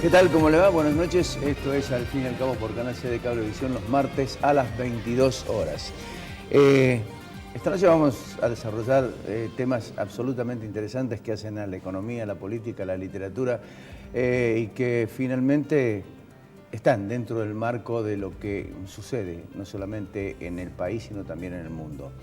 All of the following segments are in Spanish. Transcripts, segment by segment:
¿Qué tal? ¿Cómo le va? Buenas noches. Esto es Al fin y al cabo por Canal C de Cablevisión los martes a las 22 horas. Esta noche vamos a desarrollar temas absolutamente interesantes que hacen a la economía, a la política, a la literatura y que finalmente están dentro del marco de lo que sucede no solamente en el país sino también en el mundo.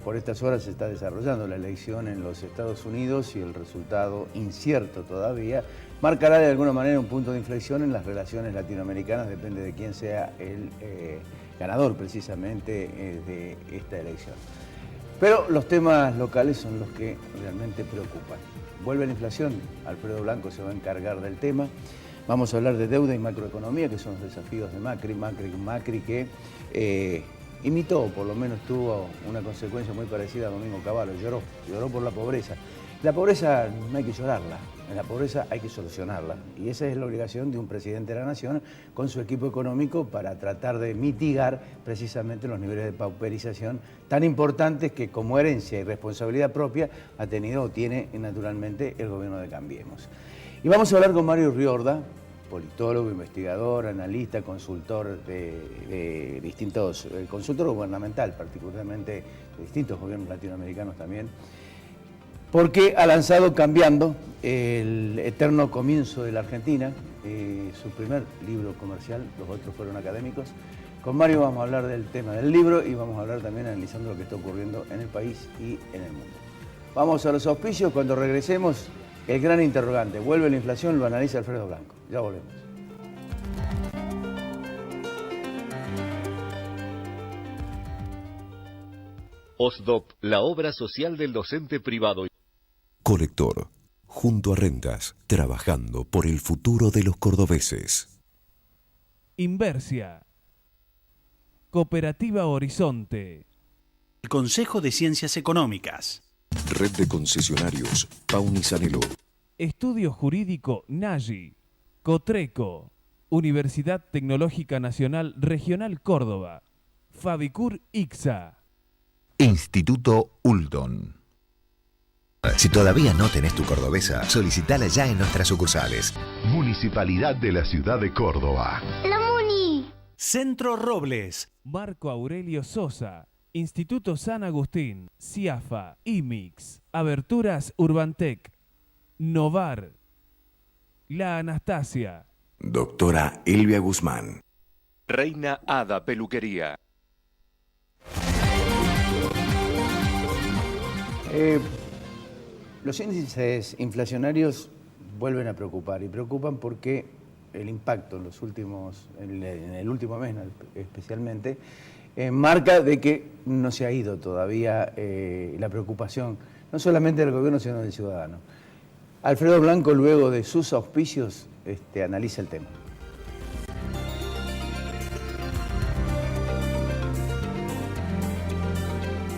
Por estas horas se está desarrollando la elección en los Estados Unidos y el resultado, incierto todavía, marcará de alguna manera un punto de inflexión en las relaciones latinoamericanas, depende de quién sea el ganador precisamente de esta elección. Pero los temas locales son los que realmente preocupan. Vuelve la inflación, Alfredo Blanco se va a encargar del tema. Vamos a hablar de deuda y macroeconomía, que son los desafíos de Macri que imitó, por lo menos tuvo una consecuencia muy parecida a Domingo Cavallo, lloró por la pobreza. La pobreza no hay que llorarla, la pobreza hay que solucionarla. Y esa es la obligación de un presidente de la Nación con su equipo económico para tratar de mitigar precisamente los niveles de pauperización tan importantes que como herencia y responsabilidad propia ha tenido o tiene naturalmente el gobierno de Cambiemos. Y vamos a hablar con Mario Riorda, politólogo, investigador, analista, consultor de distintos, consultor gubernamental, particularmente de distintos gobiernos latinoamericanos también, porque ha lanzado Cambiando, el eterno comienzo de la Argentina, su primer libro comercial, los otros fueron académicos. Con Mario vamos a hablar del tema del libro y vamos a hablar también analizando lo que está ocurriendo en el país y en el mundo. Vamos a los auspicios, cuando regresemos, el gran interrogante, ¿vuelve la inflación? Lo analiza Alfredo Blanco. Ya volvemos. OSDOP, la obra social del docente privado. Colector, junto a Rentas, trabajando por el futuro de los cordobeses. Inversia. Cooperativa Horizonte. El Consejo de Ciencias Económicas. Red de concesionarios, Paunisanelo. Estudio Jurídico Nagi. Cotreco. Universidad Tecnológica Nacional Regional Córdoba. Fabicur ICSA. Instituto Uldon. Si todavía no tenés tu cordobesa, solicitala ya en nuestras sucursales. Municipalidad de la Ciudad de Córdoba. ¡La Muni! Centro Robles. Marco Aurelio Sosa. Instituto San Agustín. CIAFA. IMIX. Aberturas Urbantec. Novar. La Anastasia. Doctora Elvia Guzmán. Reina Hada Peluquería. Los índices inflacionarios vuelven a preocupar y preocupan porque el impacto en el último mes especialmente, marca de que no se ha ido todavía la preocupación, no solamente del gobierno sino del ciudadano. Alfredo Blanco, luego de sus auspicios, analiza el tema.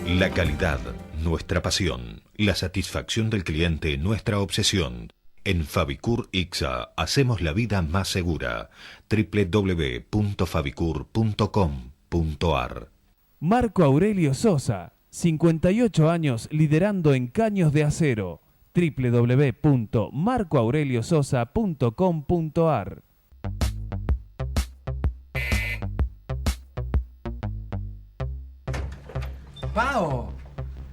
La calidad, nuestra pasión. La satisfacción del cliente, nuestra obsesión. En Fabicur ICSA hacemos la vida más segura. www.fabicur.com.ar. Marco Aurelio Sosa. 58 años liderando en caños de acero. www.marcoaureliososa.com.ar. ¡Pau!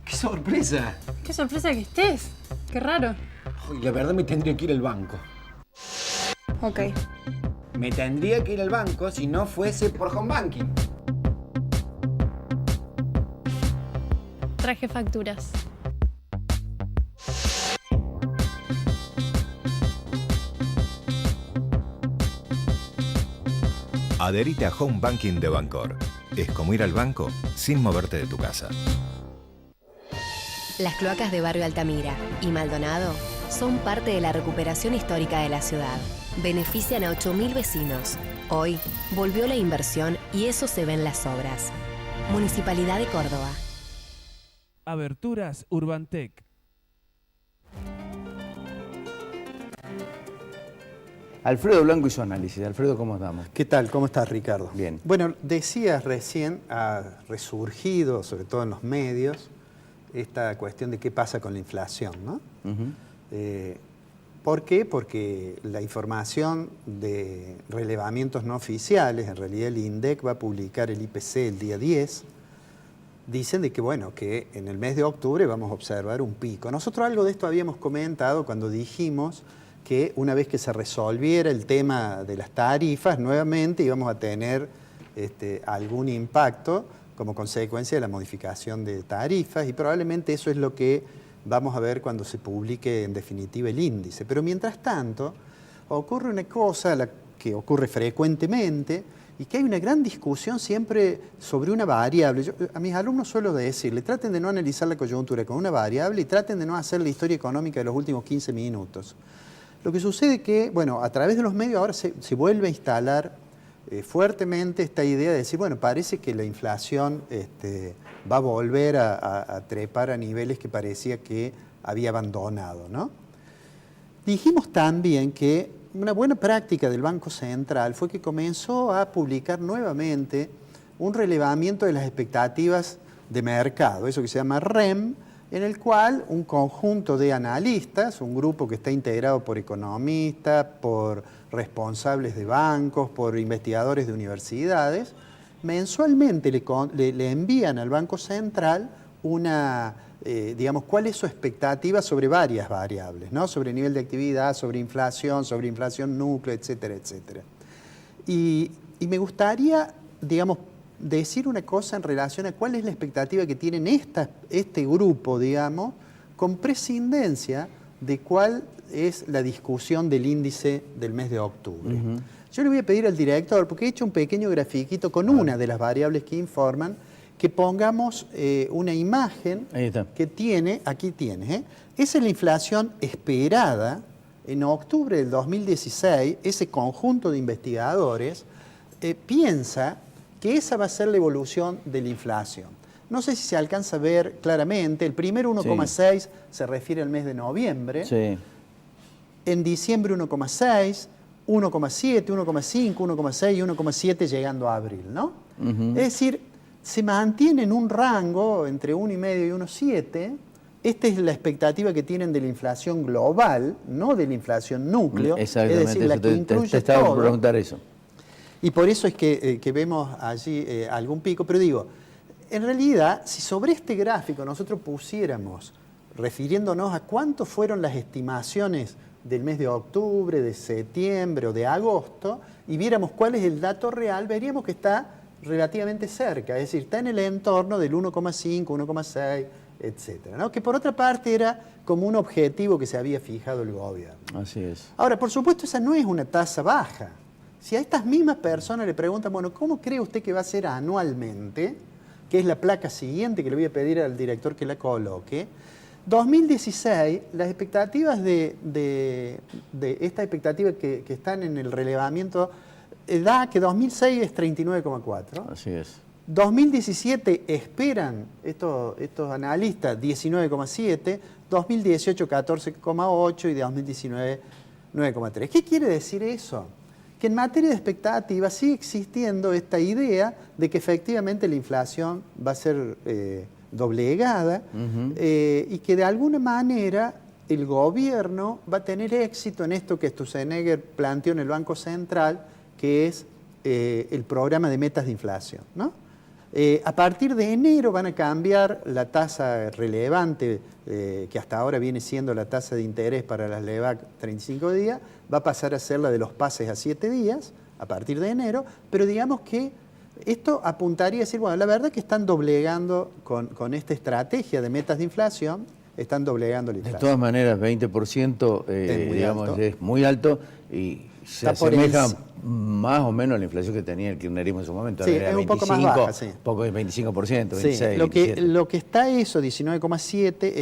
¡Qué sorpresa! ¡Qué sorpresa que estés! ¡Qué raro! Uy, la verdad me tendría que ir al banco. Ok. Me tendría que ir al banco si no fuese por home banking. Traje facturas. Adherite a Home Banking de Bancor. Es como ir al banco sin moverte de tu casa. Las cloacas de Barrio Altamira y Maldonado son parte de la recuperación histórica de la ciudad. Benefician a 8.000 vecinos. Hoy volvió la inversión y eso se ve en las obras. Municipalidad de Córdoba. Aberturas Urbantec. Alfredo Blanco y su análisis. Alfredo, ¿cómo estamos? ¿Qué tal? ¿Cómo estás, Ricardo? Bien. Bueno, decías recién, ha resurgido, sobre todo en los medios, esta cuestión de qué pasa con la inflación, ¿no? ¿Por qué? Porque la información de relevamientos no oficiales, en realidad el INDEC va a publicar el IPC el día 10, dicen de que, bueno, que en el mes de octubre vamos a observar un pico. Nosotros algo de esto habíamos comentado cuando dijimos que una vez que se resolviera el tema de las tarifas, nuevamente íbamos a tener algún impacto como consecuencia de la modificación de tarifas, y probablemente eso es lo que vamos a ver cuando se publique en definitiva el índice. Pero mientras tanto, ocurre una cosa que ocurre frecuentemente, y que hay una gran discusión siempre sobre una variable. Yo a mis alumnos suelo decirle, traten de no analizar la coyuntura con una variable y traten de no hacer la historia económica de los últimos 15 minutos. Lo que sucede es que, bueno, a través de los medios ahora se vuelve a instalar fuertemente esta idea de decir, bueno, parece que la inflación va a volver a trepar a niveles que parecía que había abandonado, ¿no? Dijimos también que una buena práctica del Banco Central fue que comenzó a publicar nuevamente un relevamiento de las expectativas de mercado, eso que se llama REM, en el cual un conjunto de analistas, un grupo que está integrado por economistas, por responsables de bancos, por investigadores de universidades, mensualmente le envían al Banco Central digamos, cuál es su expectativa sobre varias variables, ¿no? Sobre nivel de actividad, sobre inflación núcleo, etcétera, etcétera. Y me gustaría, digamos, decir una cosa en relación a cuál es la expectativa que tienen este grupo, digamos, con prescindencia de cuál es la discusión del índice del mes de octubre. Yo le voy a pedir al director, porque he hecho un pequeño grafiquito con una de las variables que informan, que pongamos una imagen que tiene, aquí tiene, esa es la inflación esperada en octubre del 2016. Ese conjunto de investigadores piensa que esa va a ser la evolución de la inflación. No sé si se alcanza a ver claramente, el primer 1,6 se refiere al mes de noviembre, en diciembre 1,6, 1,7, 1,5, 1,6 y 1,7 llegando a abril, ¿no? Es decir, se mantiene en un rango entre 1,5 y 1,7. Esta es la expectativa que tienen de la inflación global, no de la inflación núcleo. Exactamente, es decir, la que incluye te estaba todo. por preguntar eso. Y por eso es que vemos allí algún pico. Pero digo, en realidad, si sobre este gráfico nosotros pusiéramos, refiriéndonos a cuánto fueron las estimaciones del mes de octubre, de septiembre o de agosto, y viéramos cuál es el dato real, veríamos que está relativamente cerca, es decir, está en el entorno del 1,5, 1,6, etcétera, ¿no? Que por otra parte era como un objetivo que se había fijado el gobierno. Así es. Ahora, por supuesto, esa no es una tasa baja. Si a estas mismas personas le preguntan, bueno, ¿cómo cree usted que va a ser anualmente? Que es la placa siguiente que le voy a pedir al director que la coloque. 2016, las expectativas de estas expectativas que están en el relevamiento da que 2006 es 39,4. Así es. 2017 esperan estos analistas 19,7, 2018 14,8 y 2019 9,3. ¿Qué quiere decir eso? Que en materia de expectativas sigue existiendo esta idea de que efectivamente la inflación va a ser doblegada y que de alguna manera el gobierno va a tener éxito en esto que Sturzenegger planteó en el Banco Central, que es el programa de metas de inflación, ¿no? A partir de enero van a cambiar la tasa relevante, que hasta ahora viene siendo la tasa de interés para las LEVAC 35 días, va a pasar a ser la de los pases a 7 días, a partir de enero, pero digamos que esto apuntaría a decir, bueno, la verdad que están doblegando con esta estrategia de metas de inflación, están doblegando la inflación. De todas maneras, 20% digamos, alto. Es muy alto y se asemeja más o menos a la inflación que tenía el kirchnerismo en su momento. Sí, era es 25, un poco más baja, sí. Poco de 25%, 26%, Sí, 27%. lo que está eso, 19,7,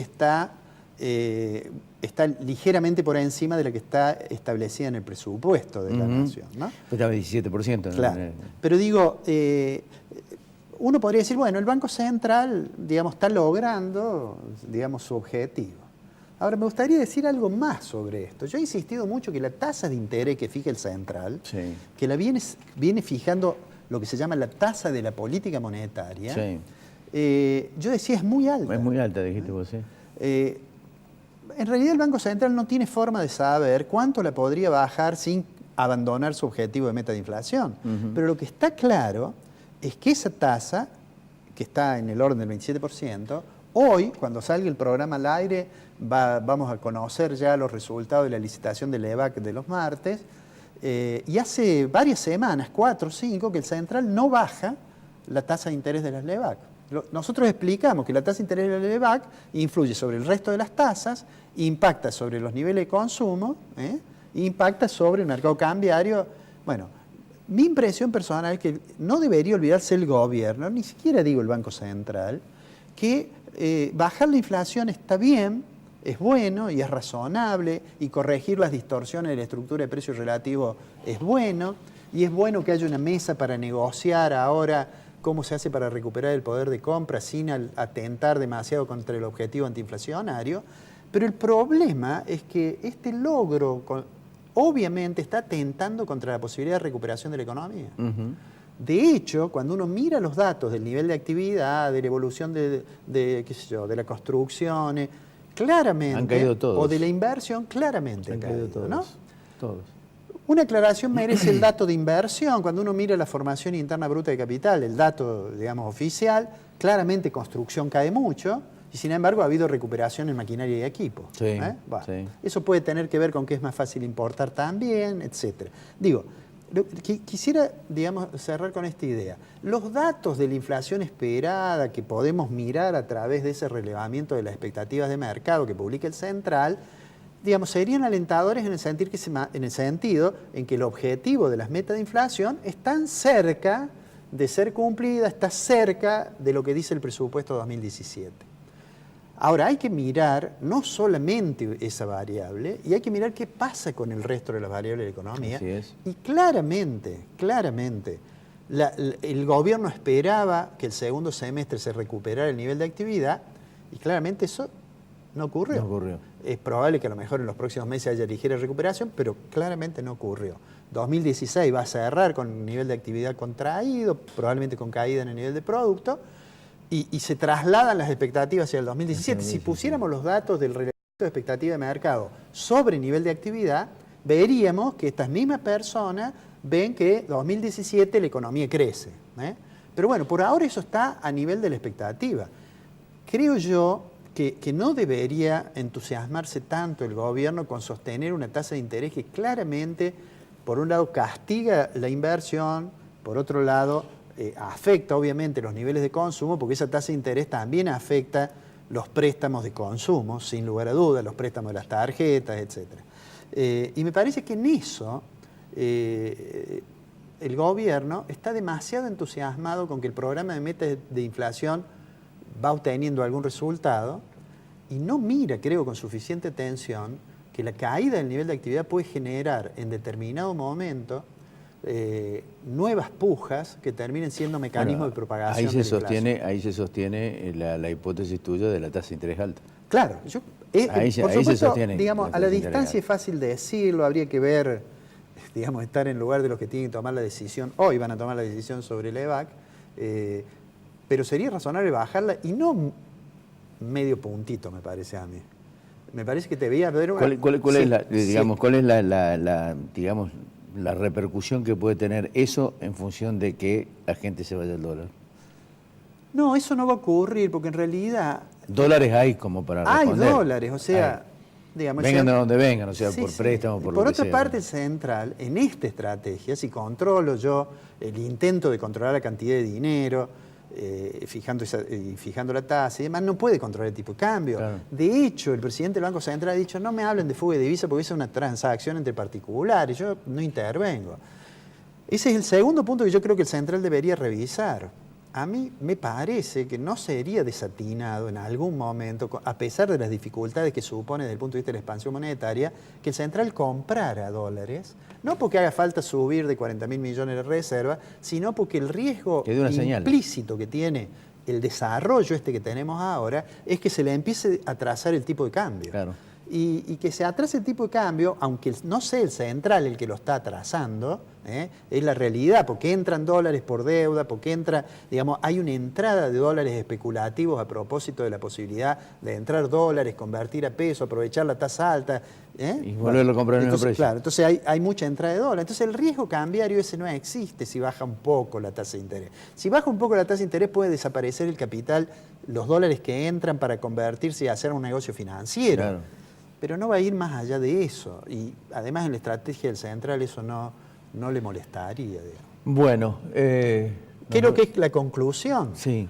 está ligeramente por encima de la que está establecida en el presupuesto de la nación, ¿no? Estaba 17%. Claro. Pero digo, uno podría decir, bueno, el Banco Central, digamos, está logrando, digamos, su objetivo. Ahora, me gustaría decir algo más sobre esto. Yo he insistido mucho que la tasa de interés que fija el Central, que la viene fijando lo que se llama la tasa de la política monetaria, yo decía es muy alta. Es muy alta, dijiste vos, sí. En realidad el Banco Central no tiene forma de saber cuánto la podría bajar sin abandonar su objetivo de meta de inflación. Pero lo que está claro es que esa tasa, que está en el orden del 27%, hoy, cuando salga el programa al aire, vamos a conocer ya los resultados de la licitación del EVAC de los martes, y hace varias semanas, 4 o 5, que el Central no baja la tasa de interés de las LEVAC. Nosotros explicamos que la tasa de interés de la LEVAC influye sobre el resto de las tasas, impacta sobre los niveles de consumo, impacta sobre el mercado cambiario. Bueno, mi impresión personal es que no debería olvidarse el gobierno, ni siquiera digo el Banco Central, que bajar la inflación está bien, es bueno y es razonable, y corregir las distorsiones de la estructura de precios relativos es bueno, y es bueno que haya una mesa para negociar ahora cómo se hace para recuperar el poder de compra sin atentar demasiado contra el objetivo antiinflacionario. Pero el problema es que este logro obviamente está atentando contra la posibilidad de recuperación de la economía. De hecho, cuando uno mira los datos del nivel de actividad, de la evolución qué sé yo, de la construcción, claramente, han caído todos. O de la inversión, claramente han caído todos, ¿no? Todos. Una aclaración merece el dato de inversión. Cuando uno mira la formación interna bruta de capital, el dato, digamos, oficial, claramente construcción cae mucho, y sin embargo ha habido recuperación en maquinaria y equipo. Sí, Bueno, sí. eso puede tener que ver con que es más fácil importar también, etc. Digo, quisiera, digamos, cerrar con esta idea. Los datos de la inflación esperada que podemos mirar a través de ese relevamiento de las expectativas de mercado que publica el Central, digamos, serían alentadores en el sentido en que el objetivo de las metas de inflación están cerca de ser cumplida, está cerca de lo que dice el presupuesto 2017. Ahora, hay que mirar no solamente esa variable, y hay que mirar qué pasa con el resto de las variables de la economía. Así es. Y claramente, el gobierno esperaba que el segundo semestre se recuperara el nivel de actividad, y claramente eso no ocurrió. No ocurrió. Es probable que a lo mejor en los próximos meses haya ligera recuperación, pero claramente no ocurrió. 2016 va a cerrar con un nivel de actividad contraído, probablemente con caída en el nivel de producto, y se trasladan las expectativas hacia el 2017. Si pusiéramos los datos del relevamiento de expectativa de mercado sobre nivel de actividad, veríamos que estas mismas personas ven que 2017 la economía crece. Pero bueno, por ahora eso está a nivel de la expectativa. Creo yo que no debería entusiasmarse tanto el gobierno con sostener una tasa de interés que claramente, por un lado, castiga la inversión, por otro lado, afecta obviamente los niveles de consumo, porque esa tasa de interés también afecta los préstamos de consumo, sin lugar a dudas, los préstamos de las tarjetas, etc. Y me parece que en eso el gobierno está demasiado entusiasmado con que el programa de metas de inflación va obteniendo algún resultado, y no mira, creo, con suficiente atención que la caída del nivel de actividad puede generar en determinado momento nuevas pujas que terminen siendo mecanismos de propagación. Ahí se sostiene la hipótesis tuya de la tasa de interés alta. Claro, ahí se sostiene. Digamos, a la distancia es fácil decirlo, habría que ver, digamos, estar en lugar de los que tienen que tomar la decisión, hoy van a tomar la decisión sobre el EVAC, pero sería razonable bajarla, y no medio puntito, me parece a mí. Me parece que debía haber una... ¿Cuál es la repercusión que puede tener eso en función de que la gente se vaya al dólar? No, eso no va a ocurrir, porque en realidad... Dólares hay como para responder. Hay dólares, o sea... Digamos, vengan de donde vengan, o sea, por préstamo, por lo que sea. Por otra parte, el Central, en esta estrategia, si controlo yo el intento de controlar la cantidad de dinero, fijando la tasa y demás, no puede controlar el tipo de cambio. Claro. De hecho, el presidente del Banco Central ha dicho, no me hablen de fuga de divisa porque esa es una transacción entre particulares, yo no intervengo. Ese es el segundo punto que yo creo que el Central debería revisar. A mí me parece que no sería desatinado en algún momento, a pesar de las dificultades que supone desde el punto de vista de la expansión monetaria, que el Central comprara dólares, no porque haga falta subir de 40.000 millones de reserva, sino porque el riesgo implícito que tiene el desarrollo que tenemos ahora es que se le empiece a trazar el tipo de cambio. Claro. y que se atrase el tipo de cambio, aunque no sea el central el que lo está atrasando, es la realidad, porque entran dólares por deuda, porque entra, digamos, hay una entrada de dólares especulativos a propósito de la posibilidad de entrar dólares, convertir a peso, aprovechar la tasa alta. Y volverlo a comprar en el mismo precio. Claro, entonces hay mucha entrada de dólar. Entonces el riesgo cambiario ese no existe si baja un poco la tasa de interés. Si baja un poco la tasa de interés puede desaparecer el capital, los dólares que entran para convertirse y hacer un negocio financiero. Claro. Pero no va a ir más allá de eso. Y además en la estrategia del central eso no le molestaría. Digamos. Bueno. ¿Qué es lo que es la conclusión? Sí.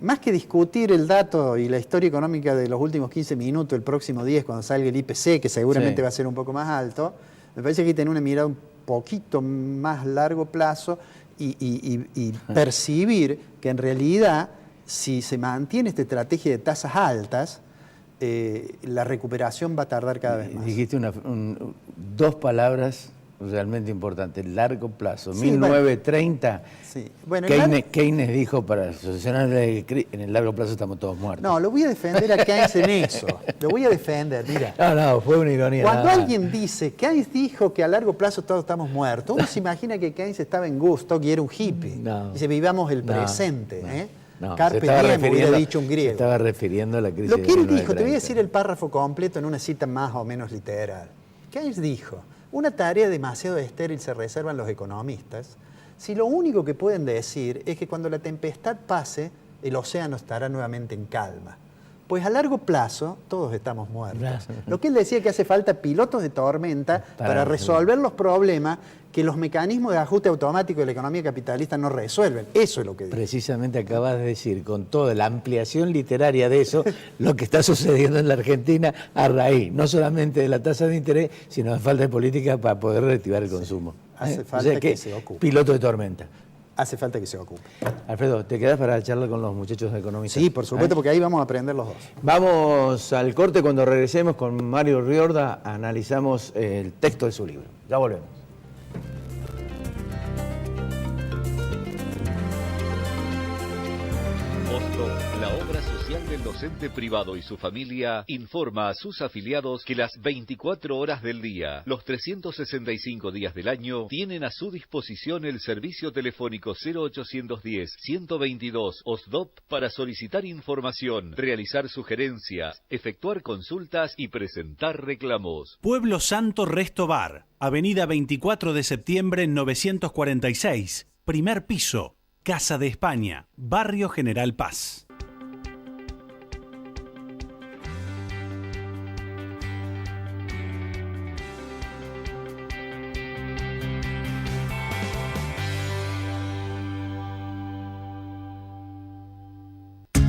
Más que discutir el dato y la historia económica de los últimos 15 minutos, el próximo 10, cuando salga el IPC, que seguramente va a ser un poco más alto, me parece que hay que tener una mirada un poquito más largo plazo y percibir que en realidad, si se mantiene esta estrategia de tasas altas, la recuperación va a tardar cada vez más. Dijiste dos palabras realmente importantes, largo plazo. Sí, 1930, sí. Bueno, Keynes dijo, para solucionar en el largo plazo estamos todos muertos. No, lo voy a defender a Keynes en eso. Lo voy a defender, mira. No, fue una ironía. Cuando alguien dice, Keynes dijo que a largo plazo todos estamos muertos, uno se imagina que Keynes estaba en Woodstock y era un hippie. Dice, vivamos el presente. Carpe diem, hubiera dicho un griego. Se estaba refiriendo a la crisis. Lo que él dijo, te voy a decir el párrafo completo en una cita más o menos literal. Keynes dijo, una tarea demasiado estéril se reservan los economistas si lo único que pueden decir es que cuando la tempestad pase, el océano estará nuevamente en calma. Pues a largo plazo todos estamos muertos. Lo que él decía que hace falta pilotos de tormenta para resolver los problemas que los mecanismos de ajuste automático de la economía capitalista no resuelven. Eso es lo que dice. Precisamente acabas de decir, con toda la ampliación literaria de eso, lo que está sucediendo en la Argentina a raíz, no solamente de la tasa de interés, sino de falta de política para poder reactivar el consumo. Hace falta que se ocupe. Piloto de tormenta. Hace falta que se ocupe. Alfredo, ¿te quedas para charlar con los muchachos economistas? Sí, por supuesto, porque ahí vamos a aprender los dos. Vamos al corte. Cuando regresemos con Mario Riorda, analizamos el texto de su libro. Ya volvemos. La obra social del docente privado y su familia informa a sus afiliados que las 24 horas del día, los 365 días del año, tienen a su disposición el servicio telefónico 0810-122 OSDOP para solicitar información, realizar sugerencias, efectuar consultas y presentar reclamos. Pueblo Santo Resto Bar, Avenida 24 de septiembre 946, primer piso, Casa de España, Barrio General Paz.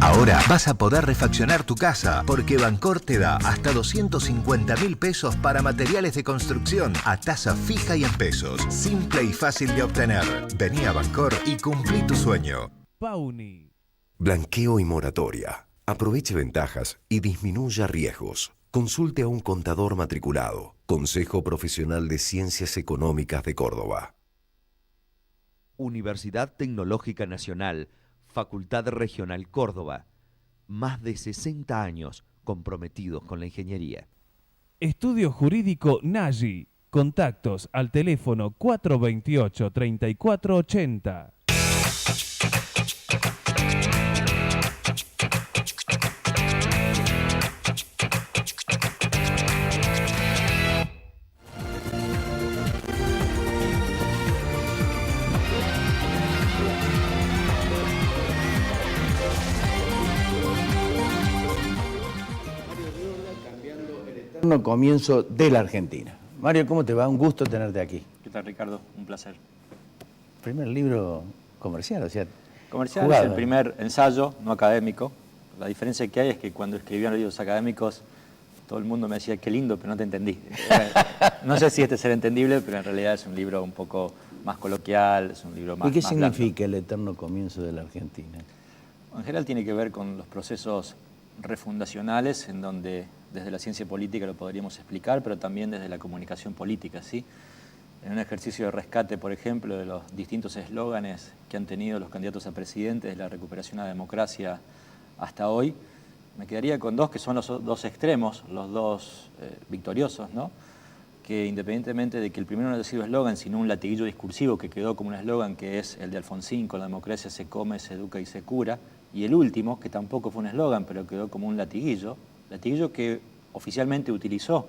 Ahora vas a poder refaccionar tu casa porque Bancor te da hasta 250.000 pesos para materiales de construcción a tasa fija y en pesos. Simple y fácil de obtener. Vení a Bancor y cumplí tu sueño. Pauni. Blanqueo y moratoria. Aproveche ventajas y disminuya riesgos. Consulte a un contador matriculado. Consejo Profesional de Ciencias Económicas de Córdoba. Universidad Tecnológica Nacional, Facultad Regional Córdoba. Más de 60 años comprometidos con la ingeniería. Estudio Jurídico Nagy. Contactos al teléfono 428-3480. Comienzo de la Argentina. Mario, ¿cómo te va? Un gusto tenerte aquí. ¿Qué tal, Ricardo? Un placer. Primer libro comercial, o sea, comercial jugado. Es el primer ensayo no académico. La diferencia que hay es que cuando escribían libros académicos, todo el mundo me decía, qué lindo, pero no te entendí. No sé si este será entendible, pero en realidad es un libro un poco más coloquial, es un libro más... ¿Y qué más significa blando. el eterno comienzo de la Argentina? En general tiene que ver con los procesos refundacionales, en donde desde la ciencia política lo podríamos explicar, pero también desde la comunicación política, ¿sí? En un ejercicio de rescate, por ejemplo, de los distintos eslóganes que han tenido los candidatos a presidente, desde la recuperación a la democracia hasta hoy, Me quedaría con dos que son los dos extremos, los dos victoriosos, ¿no? Que independientemente de que el primero no haya sido eslogan, sino un latiguillo discursivo que quedó como un eslogan, que es el de Alfonsín: con la democracia se come, se educa y se cura. Y el último, que tampoco fue un eslogan, pero quedó como un latiguillo que oficialmente utilizó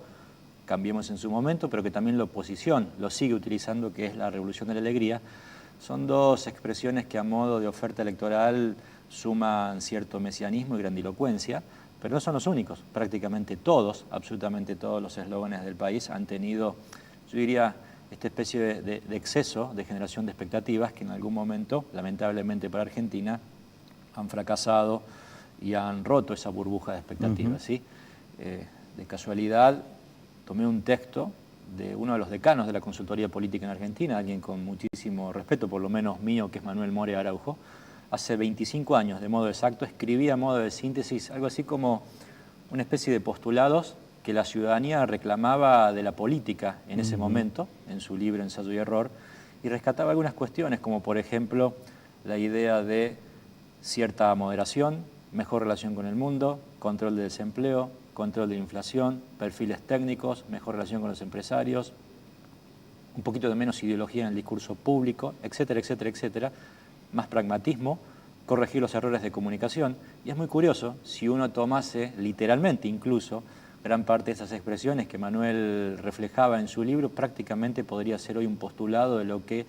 Cambiemos en su momento, pero que también la oposición lo sigue utilizando, que es la Revolución de la Alegría. Son dos expresiones que a modo de oferta electoral suman cierto mesianismo y grandilocuencia, pero no son los únicos. Prácticamente todos, absolutamente todos los eslóganes del país han tenido, yo diría, esta especie de exceso de generación de expectativas que en algún momento, lamentablemente para Argentina, han fracasado y han roto esa burbuja de expectativas. ¿Sí? De casualidad, tomé un texto de uno de los decanos de la consultoría política en Argentina, alguien con muchísimo respeto, por lo menos mío, que es Manuel More Araujo. Hace 25 años, de modo exacto, escribía a modo de síntesis algo así como una especie de postulados que la ciudadanía reclamaba de la política en ese momento, en su libro Ensayo y Error, y rescataba algunas cuestiones, como por ejemplo la idea de cierta moderación, mejor relación con el mundo, control del desempleo, control de la inflación, perfiles técnicos, mejor relación con los empresarios, un poquito de menos ideología en el discurso público, etcétera, etcétera, etcétera, más pragmatismo, corregir los errores de comunicación. Y es muy curioso, si uno tomase literalmente incluso gran parte de esas expresiones que Manuel reflejaba en su libro, prácticamente podría ser hoy un postulado de lo que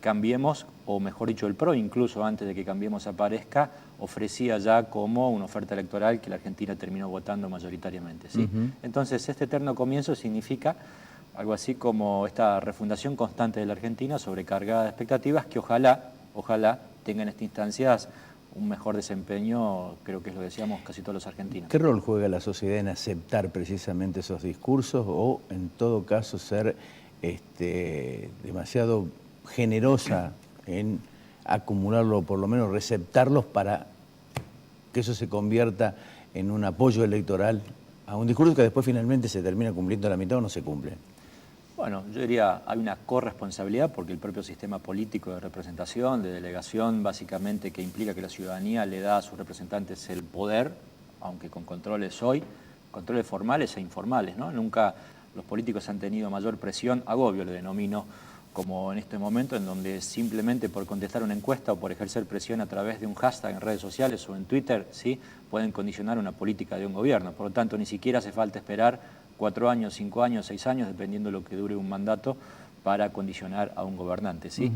Cambiemos, o mejor dicho, el PRO, incluso antes de que Cambiemos aparezca, ofrecía ya como una oferta electoral que la Argentina terminó votando mayoritariamente. ¿Sí? Entonces, este eterno comienzo significa algo así como esta refundación constante de la Argentina, sobrecargada de expectativas, que ojalá tenga en estas instancias un mejor desempeño, creo que es lo que decíamos casi todos los argentinos. ¿Qué rol juega la sociedad en aceptar precisamente esos discursos o, en todo caso, ser demasiado generosa en acumularlo, o por lo menos receptarlos, para que eso se convierta en un apoyo electoral a un discurso que después finalmente se termina cumpliendo a la mitad o no se cumple? Bueno, yo diría, hay una corresponsabilidad porque el propio sistema político de representación, de delegación, básicamente, que implica que la ciudadanía le da a sus representantes el poder, aunque con controles hoy, controles formales e informales, ¿no? Nunca los políticos han tenido mayor presión, agobio le denomino, como en este momento, en donde simplemente por contestar una encuesta o por ejercer presión a través de un hashtag en redes sociales o en Twitter, ¿sí?, pueden condicionar una política de un gobierno. Por lo tanto, ni siquiera hace falta esperar 4 años, 5 años, 6 años, dependiendo de lo que dure un mandato, para condicionar a un gobernante, ¿sí?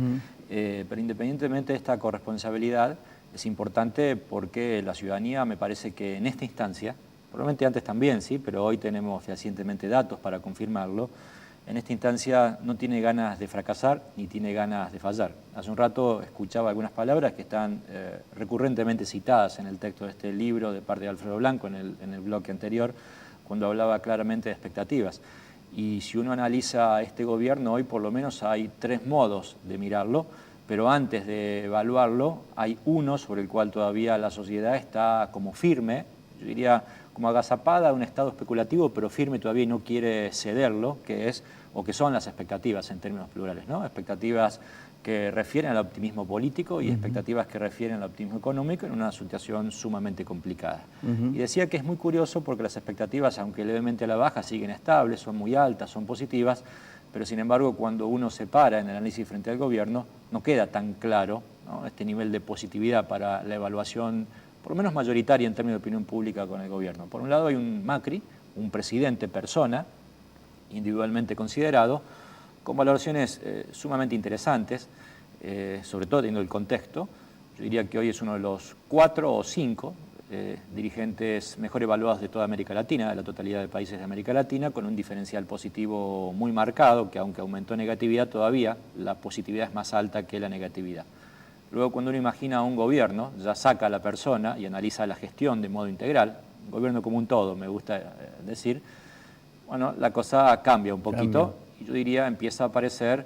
Pero independientemente de esta corresponsabilidad, es importante porque la ciudadanía, me parece que en esta instancia, probablemente antes también, ¿sí?, pero hoy tenemos fehacientemente datos para confirmarlo, en esta instancia no tiene ganas de fracasar ni tiene ganas de fallar. Hace un rato escuchaba algunas palabras que están recurrentemente citadas en el texto de este libro de parte de Alfredo Blanco en el bloque anterior, cuando hablaba claramente de expectativas. Y si uno analiza este gobierno, hoy por lo menos hay 3 modos de mirarlo, pero antes de evaluarlo hay uno sobre el cual todavía la sociedad está como firme, yo diría como agazapada a un estado especulativo, pero firme todavía y no quiere cederlo, que es, o que son las expectativas en términos plurales, ¿no? Expectativas que refieren al optimismo político y expectativas que refieren al optimismo económico en una situación sumamente complicada. Y decía que es muy curioso porque las expectativas, aunque levemente a la baja, siguen estables, son muy altas, son positivas, pero sin embargo cuando uno se para en el análisis frente al gobierno, no queda tan claro, ¿no?, este nivel de positividad para la evaluación, por lo menos mayoritaria en términos de opinión pública con el gobierno. Por un lado hay un Macri, un presidente persona, individualmente considerado, con valoraciones sumamente interesantes, sobre todo teniendo el contexto. Yo diría que hoy es uno de los 4 o 5 dirigentes mejor evaluados de toda América Latina, de la totalidad de países de América Latina, con un diferencial positivo muy marcado, que aunque aumentó negatividad todavía, la positividad es más alta que la negatividad. Luego, cuando uno imagina a un gobierno, ya saca a la persona y analiza la gestión de modo integral, un gobierno como un todo, me gusta decir, bueno, la cosa cambia un poquito y yo diría empieza a aparecer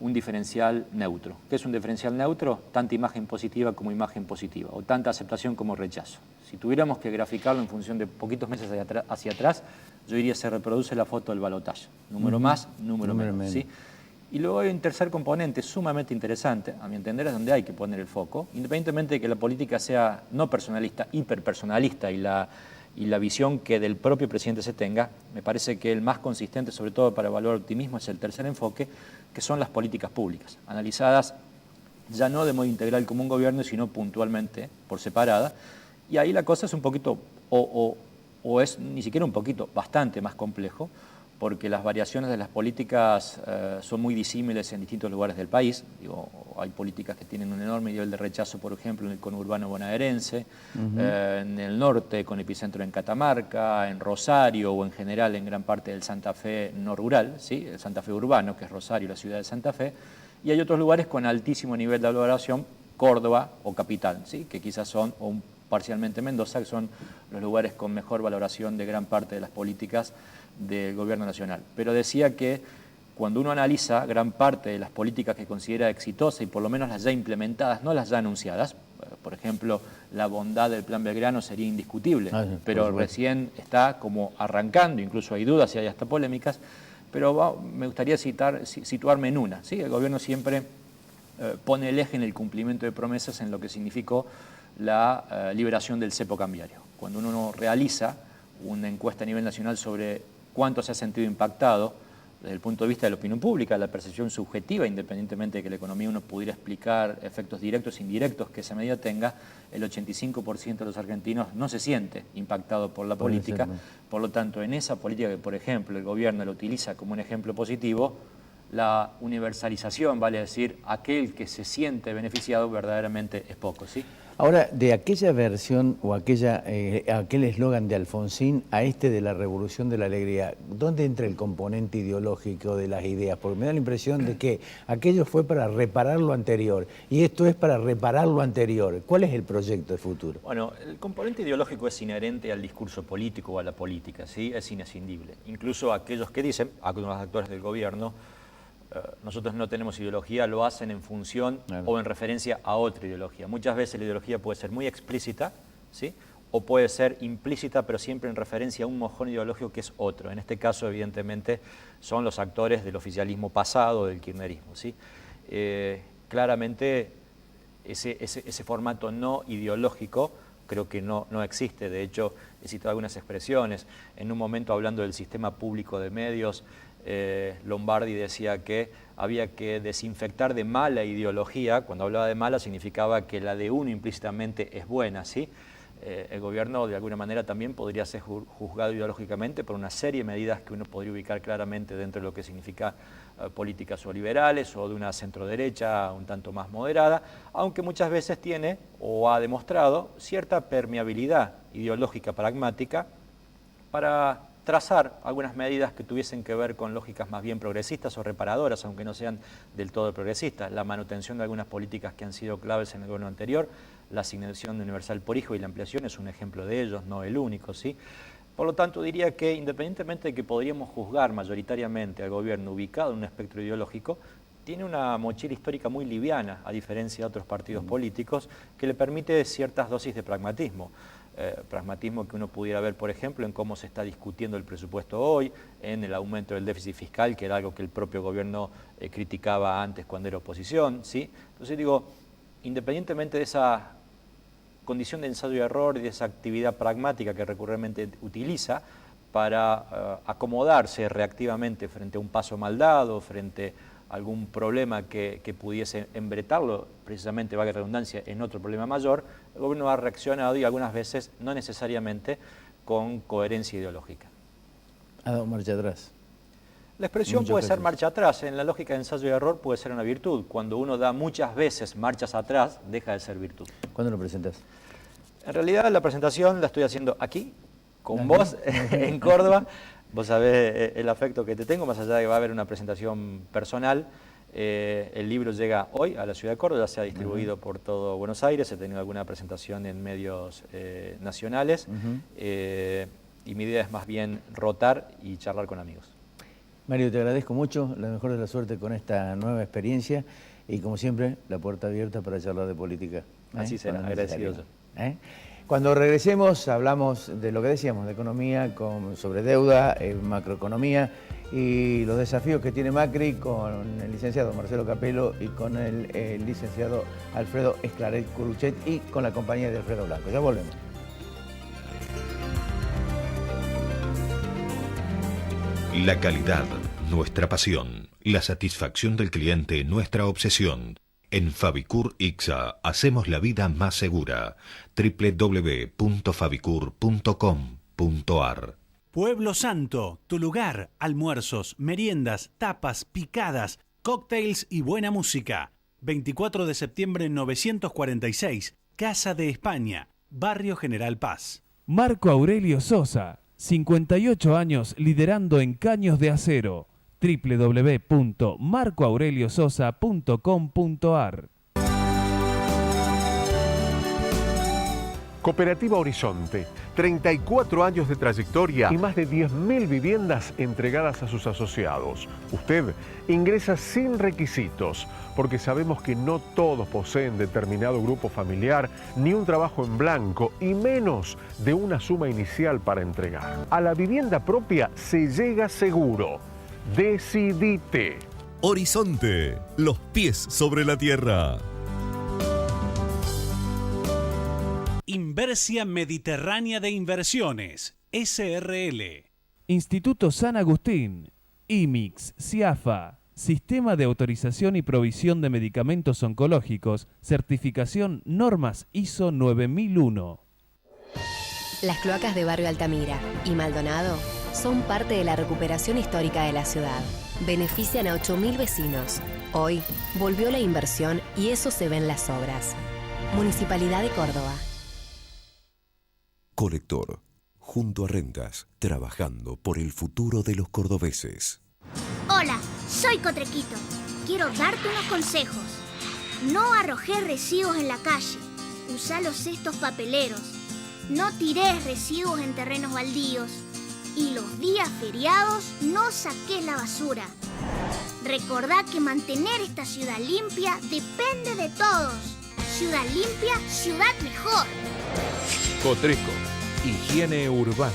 un diferencial neutro. ¿Qué es un diferencial neutro? Tanta imagen positiva como imagen positiva, o tanta aceptación como rechazo. Si tuviéramos que graficarlo en función de poquitos meses hacia atrás, yo diría se reproduce la foto del balotaje. Número más, número menos. ¿Sí? Y luego hay un tercer componente sumamente interesante, a mi entender, es donde hay que poner el foco, independientemente de que la política sea no personalista, hiperpersonalista y la visión que del propio presidente se tenga, me parece que el más consistente, sobre todo para evaluar optimismo, es el tercer enfoque, que son las políticas públicas, analizadas ya no de modo integral como un gobierno, sino puntualmente, por separada, y ahí la cosa es un poquito, o es ni siquiera un poquito, bastante más complejo, porque las variaciones de las políticas son muy disímiles en distintos lugares del país. Digo, hay políticas que tienen un enorme nivel de rechazo, por ejemplo, en el conurbano bonaerense, en el norte, con epicentro en Catamarca, en Rosario o en general en gran parte del Santa Fe no rural, ¿sí? El Santa Fe urbano, que es Rosario, la ciudad de Santa Fe, y hay otros lugares con altísimo nivel de valoración, Córdoba o Capital, ¿sí? Que quizás son, o parcialmente Mendoza, que son los lugares con mejor valoración de gran parte de las políticas del gobierno nacional. Pero decía que cuando uno analiza gran parte de las políticas que considera exitosas y por lo menos las ya implementadas, no las ya anunciadas, por ejemplo, la bondad del Plan Belgrano sería indiscutible, pero recién está como arrancando, incluso hay dudas y hay hasta polémicas, pero me gustaría situarme en una, ¿sí? El gobierno siempre pone el eje en el cumplimiento de promesas en lo que significó la liberación del cepo cambiario. Cuando uno realiza una encuesta a nivel nacional sobre cuánto se ha sentido impactado desde el punto de vista de la opinión pública, la percepción subjetiva, independientemente de que la economía uno pudiera explicar efectos directos e indirectos que esa medida tenga, el 85% de los argentinos no se siente impactado por la política. Por lo tanto, en esa política que, por ejemplo, el gobierno lo utiliza como un ejemplo positivo, la universalización, vale decir, aquel que se siente beneficiado verdaderamente es poco, ¿sí? Ahora, de aquella versión o aquel eslogan de Alfonsín a este de la Revolución de la Alegría, ¿dónde entra el componente ideológico de las ideas? Porque me da la impresión de que aquello fue para reparar lo anterior y esto es para reparar lo anterior. ¿Cuál es el proyecto de futuro? Bueno, el componente ideológico es inherente al discurso político o a la política, ¿sí? Es inescindible. Incluso aquellos que dicen, algunos actores del gobierno, nosotros no tenemos ideología, lo hacen en función o en referencia a otra ideología. Muchas veces la ideología puede ser muy explícita, ¿sí? O puede ser implícita, pero siempre en referencia a un mojón ideológico que es otro. En este caso, evidentemente, son los actores del oficialismo pasado, del kirchnerismo, ¿sí? Claramente, ese formato no ideológico creo que no existe. De hecho, he citado algunas expresiones. En un momento, hablando del sistema público de medios, Lombardi decía que había que desinfectar de mala ideología. Cuando hablaba de mala significaba que la de uno implícitamente es buena, ¿sí? El gobierno de alguna manera también podría ser juzgado ideológicamente por una serie de medidas que uno podría ubicar claramente dentro de lo que significa políticas o liberales o de una centroderecha un tanto más moderada, aunque muchas veces tiene o ha demostrado cierta permeabilidad ideológica pragmática para trazar algunas medidas que tuviesen que ver con lógicas más bien progresistas o reparadoras, aunque no sean del todo progresistas. La manutención de algunas políticas que han sido claves en el gobierno anterior, la asignación universal por hijo y la ampliación es un ejemplo de ellos, no el único, ¿sí? Por lo tanto, diría que independientemente de que podríamos juzgar mayoritariamente al gobierno ubicado en un espectro ideológico, tiene una mochila histórica muy liviana, a diferencia de otros partidos políticos, que le permite ciertas dosis de pragmatismo. Pragmatismo que uno pudiera ver, por ejemplo, en cómo se está discutiendo el presupuesto hoy, en el aumento del déficit fiscal, que era algo que el propio gobierno criticaba antes cuando era oposición, ¿sí? Entonces digo, independientemente de esa condición de ensayo y error y de esa actividad pragmática que recurrentemente utiliza para acomodarse reactivamente frente a un paso mal dado, frente a algún problema que pudiese embretarlo, precisamente, valga la redundancia, en otro problema mayor, el gobierno ha reaccionado y algunas veces no necesariamente con coherencia ideológica. Ha dado marcha atrás. La expresión puede ser marcha atrás, en la lógica de ensayo y error puede ser una virtud. Cuando uno da muchas veces marchas atrás, deja de ser virtud. ¿Cuándo lo presentas? En realidad la presentación la estoy haciendo aquí, con vos, en Córdoba. Vos sabés el afecto que te tengo, más allá de que va a haber una presentación personal. El libro llega hoy a la ciudad de Córdoba, se ha distribuido por todo Buenos Aires, he tenido alguna presentación en medios nacionales, y mi idea es más bien rotar y charlar con amigos. Mario, te agradezco mucho, la mejor de la suerte con esta nueva experiencia y como siempre, la puerta abierta para charlar de política. Así será, agradecido yo. Cuando regresemos hablamos de lo que decíamos, de economía, sobre deuda, macroeconomía y los desafíos que tiene Macri con el licenciado Marcelo Capello y con el licenciado Alfredo Esclaret Curuchet y con la compañía de Alfredo Blanco. Ya volvemos. La calidad, nuestra pasión. La satisfacción del cliente, nuestra obsesión. En Fabicur Ixa hacemos la vida más segura. www.fabicur.com.ar. Pueblo Santo, tu lugar, almuerzos, meriendas, tapas, picadas, cócteles y buena música. 24 de septiembre 946, Casa de España, Barrio General Paz. Marco Aurelio Sosa, 58 años liderando en caños de acero. www.marcoaureliososa.com.ar. Cooperativa Horizonte, 34 años de trayectoria y más de 10.000 viviendas entregadas a sus asociados. Usted ingresa sin requisitos, porque sabemos que no todos poseen determinado grupo familiar, ni un trabajo en blanco, y menos de una suma inicial para entregar. A la vivienda propia se llega seguro. Decidite. Horizonte, los pies sobre la tierra. Inversia Mediterránea de Inversiones, SRL. Instituto San Agustín, IMIX, CIAFA, Sistema de Autorización y Provisión de Medicamentos Oncológicos, certificación normas ISO 9001. Las cloacas de Barrio Altamira y Maldonado son parte de la recuperación histórica de la ciudad. Benefician a 8.000 vecinos. Hoy volvió la inversión y eso se ve en las obras. Municipalidad de Córdoba. Colector, junto a Rentas, trabajando por el futuro de los cordobeses. Hola, soy Cotrequito. Quiero darte unos consejos. No arrojes residuos en la calle. Usa los cestos papeleros. No tires residuos en terrenos baldíos. Y los días feriados no saques la basura. Recordá que mantener esta ciudad limpia depende de todos. Ciudad limpia, ciudad mejor. Cotreco, higiene urbana.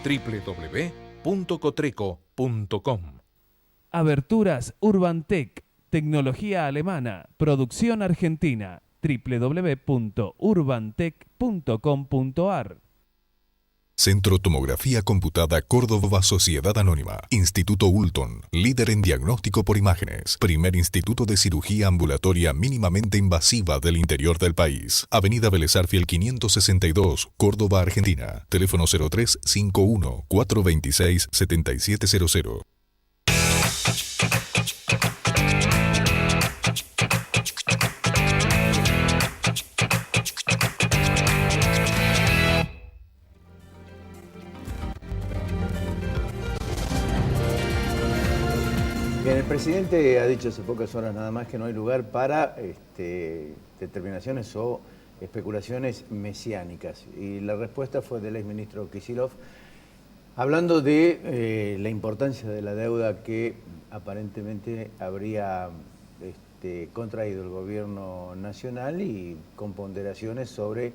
www.cotreco.com. Aberturas Urbantec, tecnología alemana, producción argentina. www.urbantec.com.ar. Centro Tomografía Computada Córdoba Sociedad Anónima. Instituto Ulton, líder en diagnóstico por imágenes. Primer instituto de cirugía ambulatoria mínimamente invasiva del interior del país. Avenida Vélez Arfiel 562, Córdoba, Argentina. Teléfono 0351 426 7700. Bien, el presidente ha dicho hace pocas horas nada más que no hay lugar para determinaciones o especulaciones mesiánicas. Y la respuesta fue del exministro Kicillof, hablando de la importancia de la deuda que aparentemente habría contraído el gobierno nacional y con ponderaciones sobre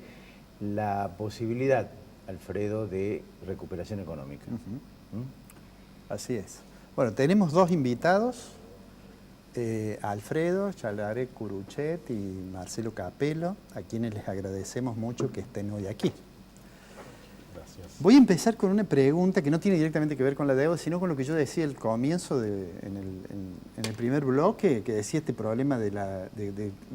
la posibilidad, Alfredo, de recuperación económica. Así es. Bueno, tenemos dos invitados, Alfredo Esclaret Curuchet y Marcelo Capello, a quienes les agradecemos mucho que estén hoy aquí. Gracias. Voy a empezar con una pregunta que no tiene directamente que ver con la deuda, sino con lo que yo decía al comienzo en el primer bloque, que decía este problema de la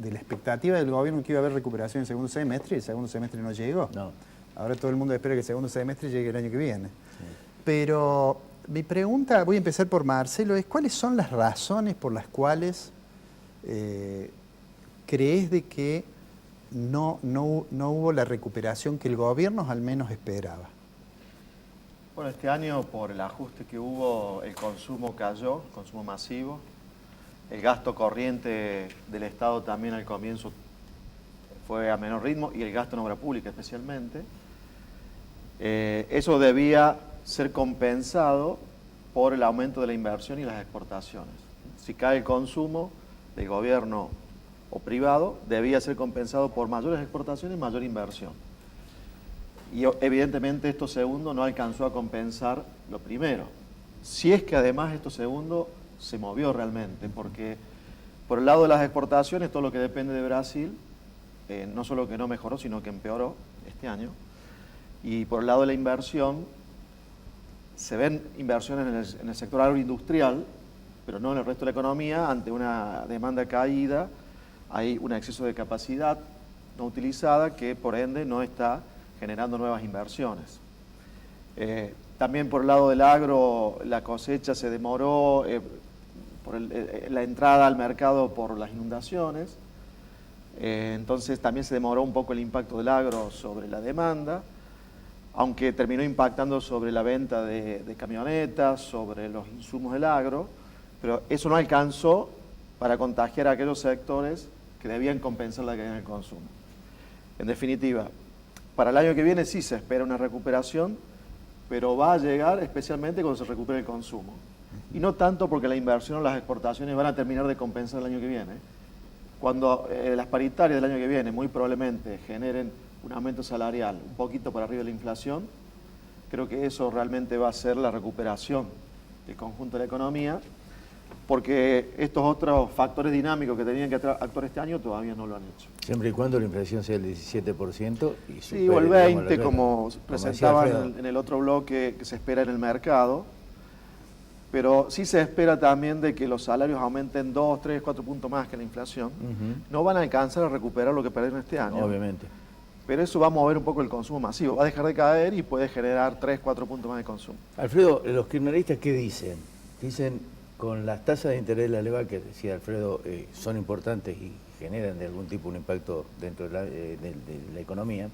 expectativa del gobierno que iba a haber recuperación en el segundo semestre, y el segundo semestre no llegó. No. Ahora todo el mundo espera que el segundo semestre llegue el año que viene. Sí. Pero mi pregunta, voy a empezar por Marcelo, es ¿cuáles son las razones por las cuales crees de que no hubo la recuperación que el gobierno al menos esperaba? Bueno, este año por el ajuste que hubo, el consumo cayó, el consumo masivo. El gasto corriente del Estado también al comienzo fue a menor ritmo, y el gasto en obra pública especialmente. Eso debía ser compensado por el aumento de la inversión y las exportaciones. Si cae el consumo del gobierno o privado, debía ser compensado por mayores exportaciones y mayor inversión. Y evidentemente esto segundo no alcanzó a compensar lo primero. Si es que además esto segundo se movió realmente, porque por el lado de las exportaciones, todo lo que depende de Brasil, no solo que no mejoró, sino que empeoró este año. Y por el lado de la inversión, se ven inversiones en el sector agroindustrial, pero no en el resto de la economía. Ante una demanda caída, hay un exceso de capacidad no utilizada que por ende no está generando nuevas inversiones. También por el lado del agro, la cosecha se demoró por la entrada al mercado por las inundaciones. Entonces también se demoró un poco el impacto del agro sobre la demanda, aunque terminó impactando sobre la venta de camionetas, sobre los insumos del agro, pero eso no alcanzó para contagiar a aquellos sectores que debían compensar la caída en el consumo. En definitiva, para el año que viene sí se espera una recuperación, pero va a llegar especialmente cuando se recupere el consumo. Y no tanto porque la inversión o las exportaciones van a terminar de compensar el año que viene. Cuando las paritarias del año que viene muy probablemente generen un aumento salarial un poquito por arriba de la inflación, creo que eso realmente va a ser la recuperación del conjunto de la economía, porque estos otros factores dinámicos que tenían que actuar este año todavía no lo han hecho. Siempre y cuando la inflación sea el 17% y sí, o el 20%, como presentaban en el otro bloque que se espera en el mercado, pero sí se espera también de que los salarios aumenten 2, 3, 4 puntos más que la inflación. No van a alcanzar a recuperar lo que perdieron este año. Obviamente. Pero eso va a mover un poco el consumo masivo, va a dejar de caer y puede generar 3, 4 puntos más de consumo. Alfredo, los kirchneristas, ¿qué dicen? Dicen, con las tasas de interés de la LEVAC, que decía Alfredo, son importantes y generan de algún tipo un impacto dentro de la economía,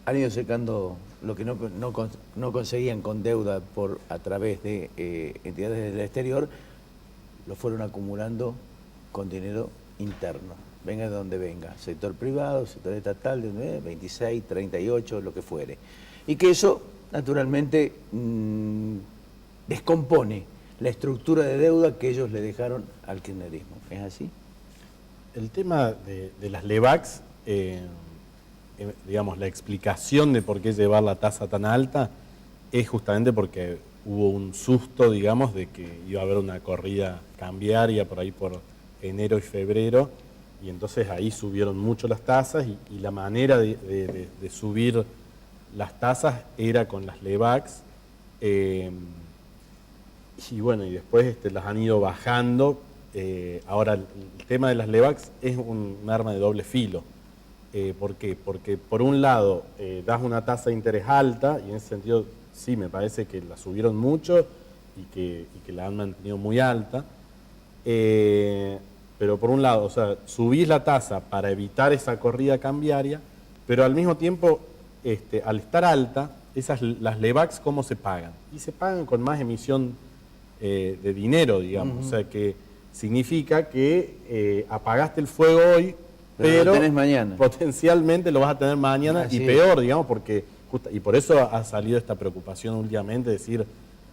han ido secando lo que no conseguían con deuda a través de entidades del exterior, lo fueron acumulando con dinero interno. Venga de donde venga, sector privado, sector estatal, 26, 38, lo que fuere. Y que eso, naturalmente, descompone la estructura de deuda que ellos le dejaron al kirchnerismo. ¿Es así? El tema de las LEVACs, digamos, la explicación de por qué llevar la tasa tan alta es justamente porque hubo un susto, digamos, de que iba a haber una corrida cambiaria por ahí por enero y febrero, y entonces ahí subieron mucho las tasas y la manera de subir las tasas era con las LEVACs, y bueno, y después las han ido bajando. Ahora el tema de las LEVACs es un arma de doble filo. ¿Por qué? Porque por un lado das una tasa de interés alta, y en ese sentido sí me parece que la subieron mucho y que la han mantenido muy alta, pero por un lado, o sea, subís la tasa para evitar esa corrida cambiaria, pero al mismo tiempo, al estar alta, las LEVACs, ¿cómo se pagan? Y se pagan con más emisión de dinero, digamos, o sea que significa que apagaste el fuego hoy, pero lo tenés mañana. Potencialmente lo vas a tener mañana. Así y peor, digamos, porque y por eso ha salido esta preocupación últimamente, de decir,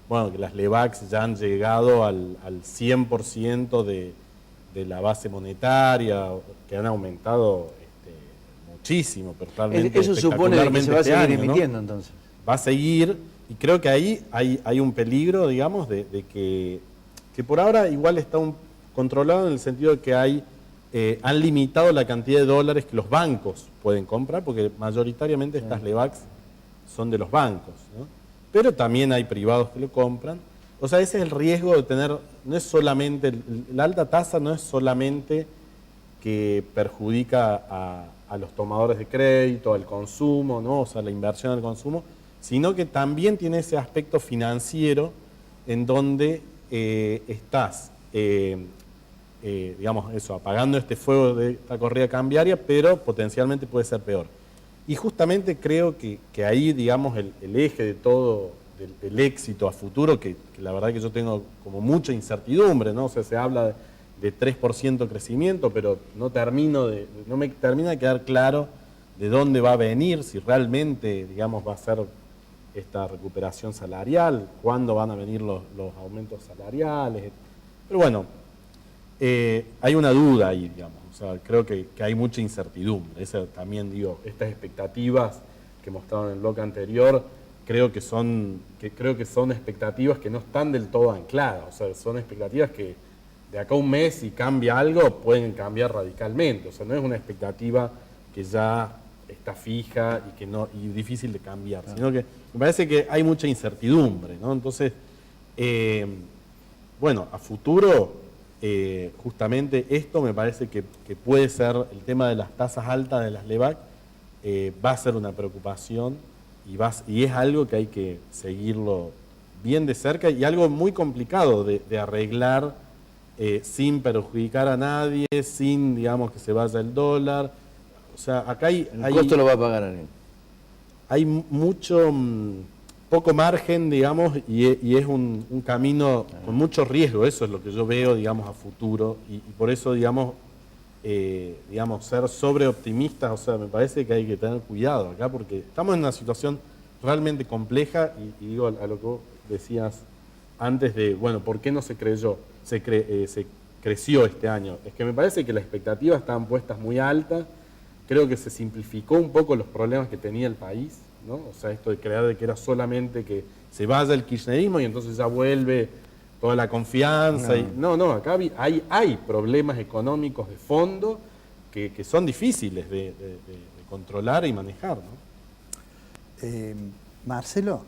bueno, que las LEVACs ya han llegado al 100% de la base monetaria, que han aumentado muchísimo, pero realmente eso supone que se va a seguir emitiendo, ¿no? Entonces. Va a seguir, y creo que ahí hay un peligro, digamos, de que por ahora igual está controlado en el sentido de que han limitado la cantidad de dólares que los bancos pueden comprar, porque mayoritariamente estas LEVACs son de los bancos, ¿no? Pero también hay privados que lo compran. O sea, ese es el riesgo de tener, no es solamente, la alta tasa no es solamente que perjudica a los tomadores de crédito, al consumo, ¿no? O sea, la inversión al consumo, sino que también tiene ese aspecto financiero en donde estás, digamos eso, apagando este fuego de esta corrida cambiaria, pero potencialmente puede ser peor. Y justamente creo que ahí, digamos, el eje de todo, del éxito a futuro, que la verdad que yo tengo como mucha incertidumbre, ¿no? O sea, se habla de 3% crecimiento, pero no me termina de quedar claro de dónde va a venir, si realmente, digamos, va a ser esta recuperación salarial, cuándo van a venir los aumentos salariales. Pero bueno, hay una duda ahí, digamos. O sea, creo que hay mucha incertidumbre. Esa, también digo, estas expectativas que mostraron en el bloque anterior, creo que son expectativas que no están del todo ancladas. O sea, son expectativas que de acá a un mes, si cambia algo, pueden cambiar radicalmente. O sea, no es una expectativa que ya está fija y difícil de cambiar, sino que me parece que hay mucha incertidumbre, ¿no? Entonces, bueno, a futuro, justamente esto me parece que puede ser, el tema de las tasas altas de las LEVAC, va a ser una preocupación y es algo que hay que seguirlo bien de cerca y algo muy complicado de arreglar sin perjudicar a nadie, sin, digamos, que se vaya el dólar. O sea, acá el costo lo va a pagar alguien. Hay poco margen, digamos, y es un camino con mucho riesgo. Eso es lo que yo veo, digamos, a futuro. Y por eso, digamos, ser sobreoptimistas, o sea, me parece que hay que tener cuidado acá, porque estamos en una situación realmente compleja, y digo a lo que vos decías antes de, bueno, ¿por qué no se creció este año? Es que me parece que las expectativas estaban puestas muy altas. Creo que se simplificó un poco los problemas que tenía el país, ¿no? O sea, esto de creer de que era solamente que se vaya el kirchnerismo y entonces ya vuelve toda la confianza. No, acá hay problemas económicos de fondo que son difíciles de controlar y manejar, ¿no? Marcelo,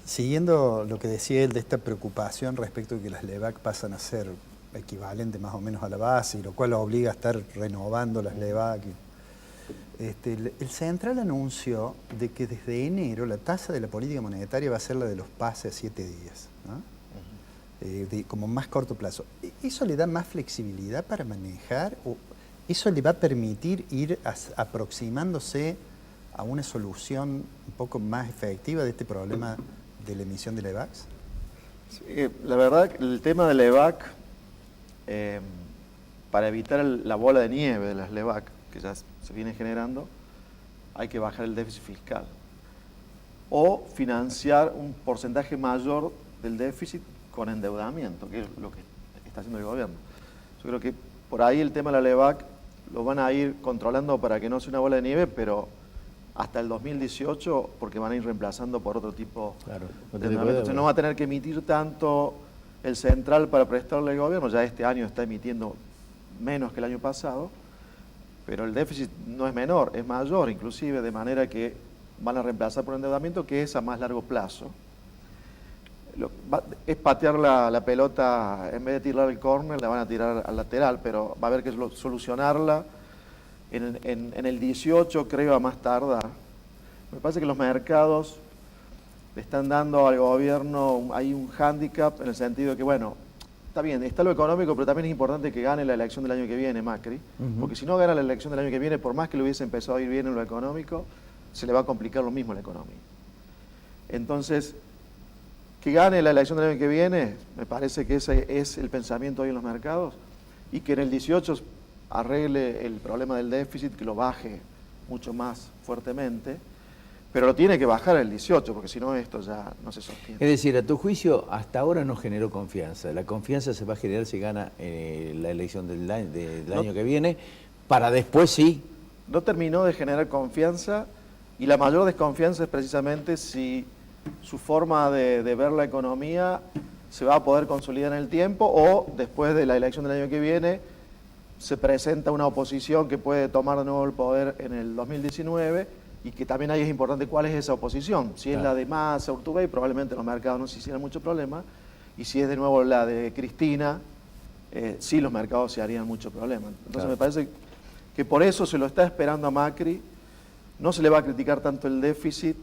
siguiendo lo que decía él de esta preocupación respecto de que las LEVAC pasan a ser equivalente más o menos a la base, y lo cual obliga a estar renovando las LEVAC. El Central anunció de que desde enero la tasa de la política monetaria va a ser la de los pases a 7 días, ¿no? Como más corto plazo. ¿Eso le da más flexibilidad para manejar? ¿O eso le va a permitir ir aproximándose a una solución un poco más efectiva de este problema de la emisión de LEVACs? Sí, la verdad, el tema de LEVAC, para evitar la bola de nieve de las LEVAC, que ya se viene generando, hay que bajar el déficit fiscal o financiar un porcentaje mayor del déficit con endeudamiento, que es lo que está haciendo el gobierno. Yo creo que por ahí el tema de la LEVAC lo van a ir controlando para que no sea una bola de nieve, pero hasta el 2018, porque van a ir reemplazando por otro tipo de endeudamiento. Entonces no va a tener que emitir tanto el Central para prestarle al gobierno. Ya este año está emitiendo menos que el año pasado, pero el déficit no es menor, es mayor inclusive, de manera que van a reemplazar por endeudamiento, que es a más largo plazo. Es patear la pelota, en vez de tirar el córner, la van a tirar al lateral, pero va a haber que solucionarla en el 18, creo, a más tardar. Me parece que los mercados le están dando al gobierno hay un hándicap en el sentido de que, bueno, está bien, está lo económico, pero también es importante que gane la elección del año que viene, Macri, porque si no gana la elección del año que viene, por más que le hubiese empezado a ir bien en lo económico, se le va a complicar lo mismo la economía. Entonces, que gane la elección del año que viene, me parece que ese es el pensamiento hoy en los mercados, y que en el 18 arregle el problema del déficit, que lo baje mucho más fuertemente, pero lo tiene que bajar el 18, porque si no esto ya no se sostiene. Es decir, a tu juicio, hasta ahora no generó confianza. La confianza se va a generar si gana la elección del año que viene, para después sí. No terminó de generar confianza, y la mayor desconfianza es precisamente si su forma de ver la economía se va a poder consolidar en el tiempo, o después de la elección del año que viene se presenta una oposición que puede tomar de nuevo el poder en el 2019, y que también ahí es importante cuál es esa oposición. Si es la de Massa, Urtubey, probablemente los mercados no se hicieran mucho problema, y si es de nuevo la de Cristina, sí los mercados se harían mucho problema. Entonces me parece que por eso se lo está esperando a Macri. No se le va a criticar tanto el déficit,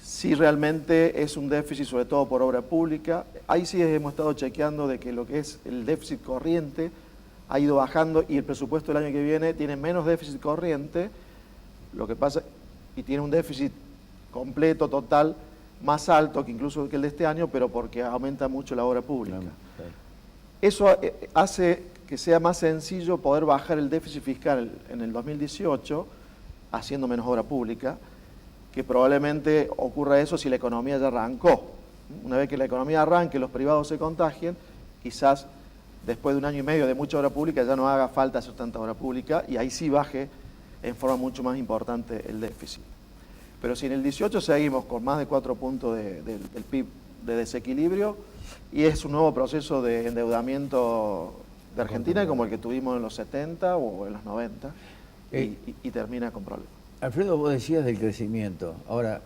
si realmente es un déficit sobre todo por obra pública. Ahí sí hemos estado chequeando de que lo que es el déficit corriente ha ido bajando, y el presupuesto del año que viene tiene menos déficit corriente. Lo que pasa, y tiene un déficit completo, total, más alto que incluso que el de este año, pero porque aumenta mucho la obra pública. Eso hace que sea más sencillo poder bajar el déficit fiscal en el 2018, haciendo menos obra pública, que probablemente ocurra eso si la economía ya arrancó. Una vez que la economía arranque, los privados se contagien, quizás después de un año y medio de mucha obra pública ya no haga falta hacer tanta obra pública y ahí sí baje en forma mucho más importante el déficit. Pero si en el 18 seguimos con más de 4 puntos del PIB de desequilibrio y es un nuevo proceso de endeudamiento de Argentina como el que tuvimos en los 70 o en los 90 y termina con problemas. Alfredo, vos decías del crecimiento. Ahora,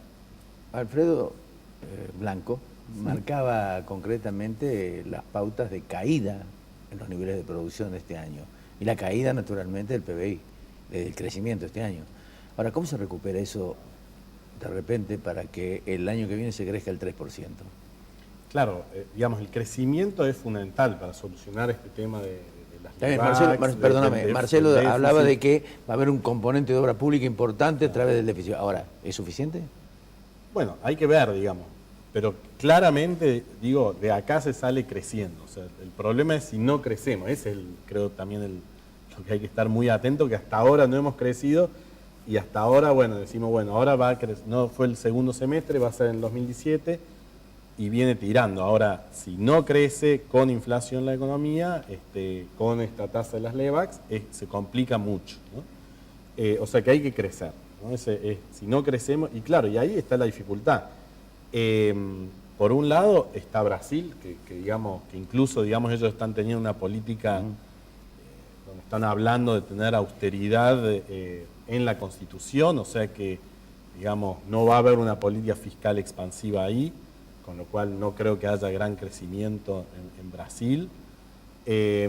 Alfredo Blanco marcaba concretamente las pautas de caída en los niveles de producción de este año y la caída naturalmente del PBI, del crecimiento este año. Ahora, ¿cómo se recupera eso de repente para que el año que viene se crezca el 3%? Claro, digamos, el crecimiento es fundamental para solucionar este tema de las Marcelo, perdóname, Marcelo hablaba de que va a haber un componente de obra pública importante a través del déficit. Ahora, ¿es suficiente? Bueno, hay que ver, digamos, pero claramente, digo, de acá se sale creciendo. O sea, el problema es si no crecemos. Ese es, creo, también lo que hay que estar muy atento, que hasta ahora no hemos crecido y hasta ahora, bueno, decimos, bueno, ahora va a crecer, no fue el segundo semestre, va a ser en el 2017 y viene tirando. Ahora, si no crece con inflación la economía, con esta tasa de las LEVAX, se complica mucho, ¿no? O sea que hay que crecer, ¿no? Si no crecemos, y claro, y ahí está la dificultad. Por un lado está Brasil, que incluso digamos, ellos están teniendo una política donde están hablando de tener austeridad en la Constitución, o sea que digamos, no va a haber una política fiscal expansiva ahí, con lo cual no creo que haya gran crecimiento en Brasil. Y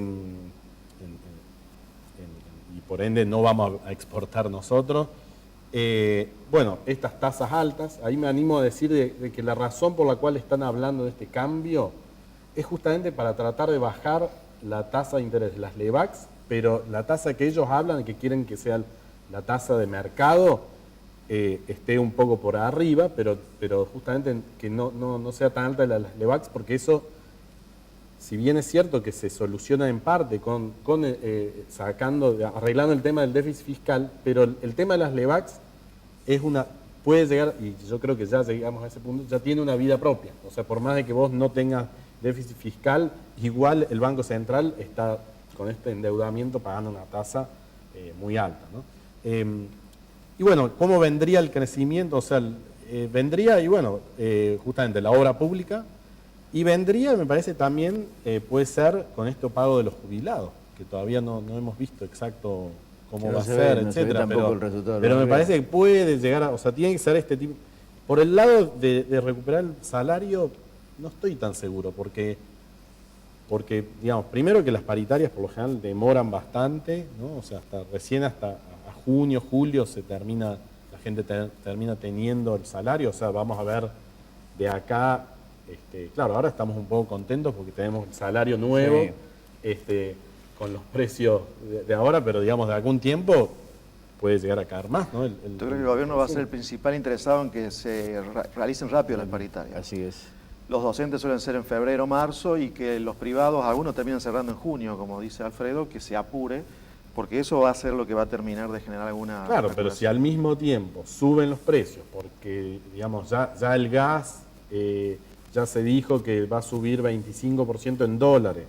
por ende no vamos a exportar nosotros. Bueno, estas tasas altas, ahí me animo a decir de que la razón por la cual están hablando de este cambio es justamente para tratar de bajar la tasa de interés, las LEVAX, pero la tasa que ellos hablan, que quieren que sea la tasa de mercado, esté un poco por arriba, pero justamente que no sea tan alta las LEVAX, porque eso, si bien es cierto que se soluciona en parte arreglando el tema del déficit fiscal, pero el tema de las LEVAX puede llegar, y yo creo que ya llegamos a ese punto, ya tiene una vida propia. O sea, por más de que vos no tengas déficit fiscal, igual el Banco Central está con este endeudamiento pagando una tasa muy alta, ¿no? Y bueno, ¿cómo vendría el crecimiento? O sea, vendría, y bueno, justamente la obra pública, y vendría, me parece también, puede ser con este pago de los jubilados, que todavía no hemos visto exacto cómo va a ser, etcétera, pero me parece que puede llegar o sea, tiene que ser este tipo. Por el lado de recuperar el salario, no estoy tan seguro, porque digamos, primero que las paritarias por lo general demoran bastante, ¿no? O sea, hasta junio, julio la gente termina teniendo el salario, o sea, vamos a ver de acá, claro, ahora estamos un poco contentos porque tenemos el salario nuevo, sí, con los precios de ahora, pero digamos de algún tiempo puede llegar a caer más, ¿no? Yo creo que el gobierno va a ser el principal interesado en que se realicen rápido las paritarias. Así es. Los docentes suelen ser en febrero, marzo, y que los privados, algunos terminan cerrando en junio, como dice Alfredo, que se apure, porque eso va a ser lo que va a terminar de generar alguna... Claro, pero si al mismo tiempo suben los precios, porque digamos ya el gas ya se dijo que va a subir 25% en dólares,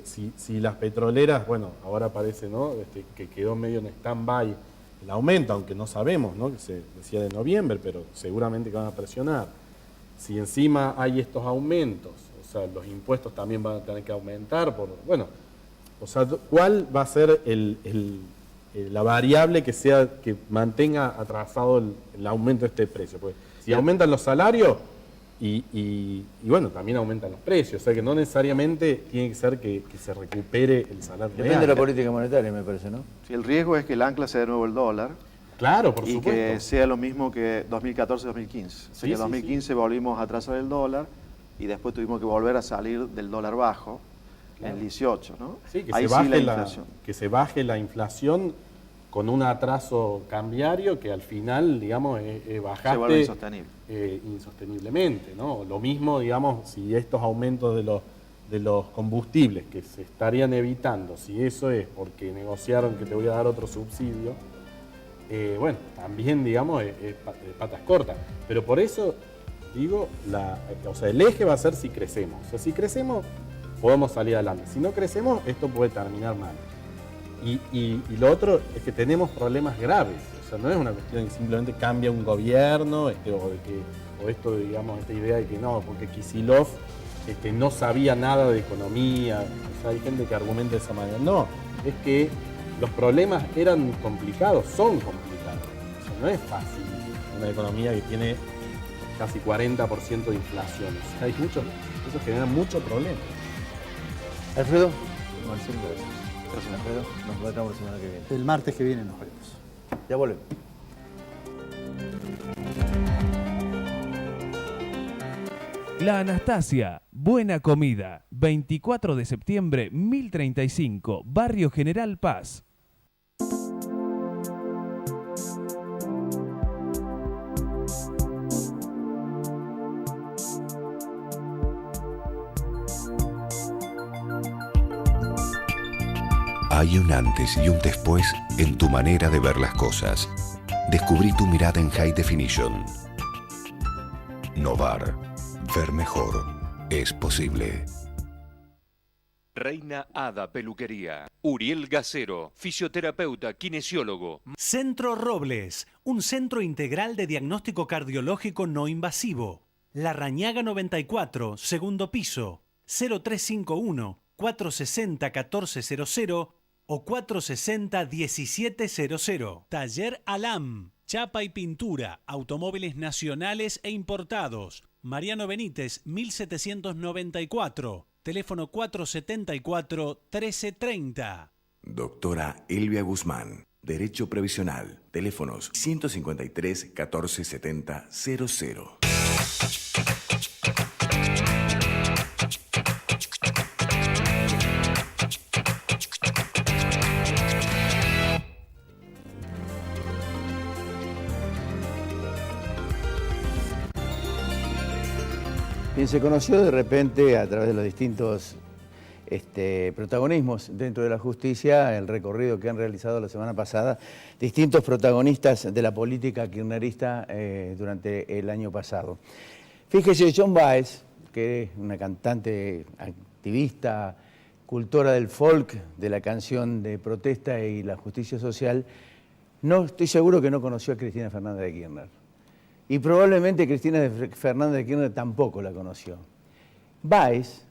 si las petroleras, bueno, ahora parece, ¿no? Que quedó medio en stand-by el aumento, aunque no sabemos, ¿no? Que se decía de noviembre, pero seguramente que van a presionar. Si encima hay estos aumentos, o sea, los impuestos también van a tener que aumentar, bueno, o sea, ¿cuál va a ser la variable que mantenga atrasado el aumento de este precio? Porque si aumentan los salarios y bueno, también aumentan los precios, o sea que no necesariamente tiene que ser que se recupere el salario real. Depende de la política monetaria, me parece, ¿no? Si el riesgo es que el ancla sea de nuevo el dólar. Claro, por supuesto. Y que sea lo mismo que 2014-2015. Sí, que en 2015 volvimos a atrasar el dólar y después tuvimos que volver a salir del dólar bajo, claro, en el 18, ¿no? Sí, que, ahí se baje la inflación con un atraso cambiario que al final, digamos, bajaste... Se vuelve insostenible. Insosteniblemente, ¿no? Lo mismo, digamos, si estos aumentos de los combustibles que se estarían evitando, si eso es porque negociaron que te voy a dar otro subsidio, bueno, también, digamos, es patas cortas. Pero por eso, digo, o sea, el eje va a ser si crecemos. O sea, si crecemos, podemos salir adelante. Si no crecemos, esto puede terminar mal. Y lo otro es que tenemos problemas graves. O sea, no es una cuestión de que simplemente cambia un gobierno o esto, digamos, esta idea de que no, porque Kicillof no sabía nada de economía. O sea, hay gente que argumenta de esa manera. No, es que los problemas eran complicados, son complicados. O sea, no es fácil una economía que tiene casi 40% de inflación. O sea, eso genera muchos problemas. Alfredo. Marcelo, gracias Alfredo. Nos encontramos la semana que viene. El martes que viene nos vemos. Ya volvemos. La Anastasia, buena comida, 24 de septiembre, 1035, Barrio General Paz. Hay un antes y un después en tu manera de ver las cosas. Descubrí tu mirada en High Definition. Novar. Ver mejor. Es posible. Reina Hada Peluquería. Uriel Gacero, fisioterapeuta, kinesiólogo. Centro Robles, un centro integral de diagnóstico cardiológico no invasivo. La Rañaga 94, segundo piso, 0351-460-1400 o 460-1700. Taller Alam, chapa y pintura, automóviles nacionales e importados. Mariano Benítez, 1794. Teléfono 474-1330. Doctora Elvia Guzmán, Derecho Previsional. Teléfonos 153-1470-00. Quien se conoció de repente a través de los distintos protagonismos dentro de la justicia, el recorrido que han realizado la semana pasada distintos protagonistas de la política kirchnerista durante el año pasado. Fíjese, John Baez, que es una cantante, activista, cultora del folk, de la canción de protesta y la justicia social, no estoy seguro que no conoció a Cristina Fernández de Kirchner. Y probablemente Cristina Fernández de Kirchner tampoco la conoció. Baez,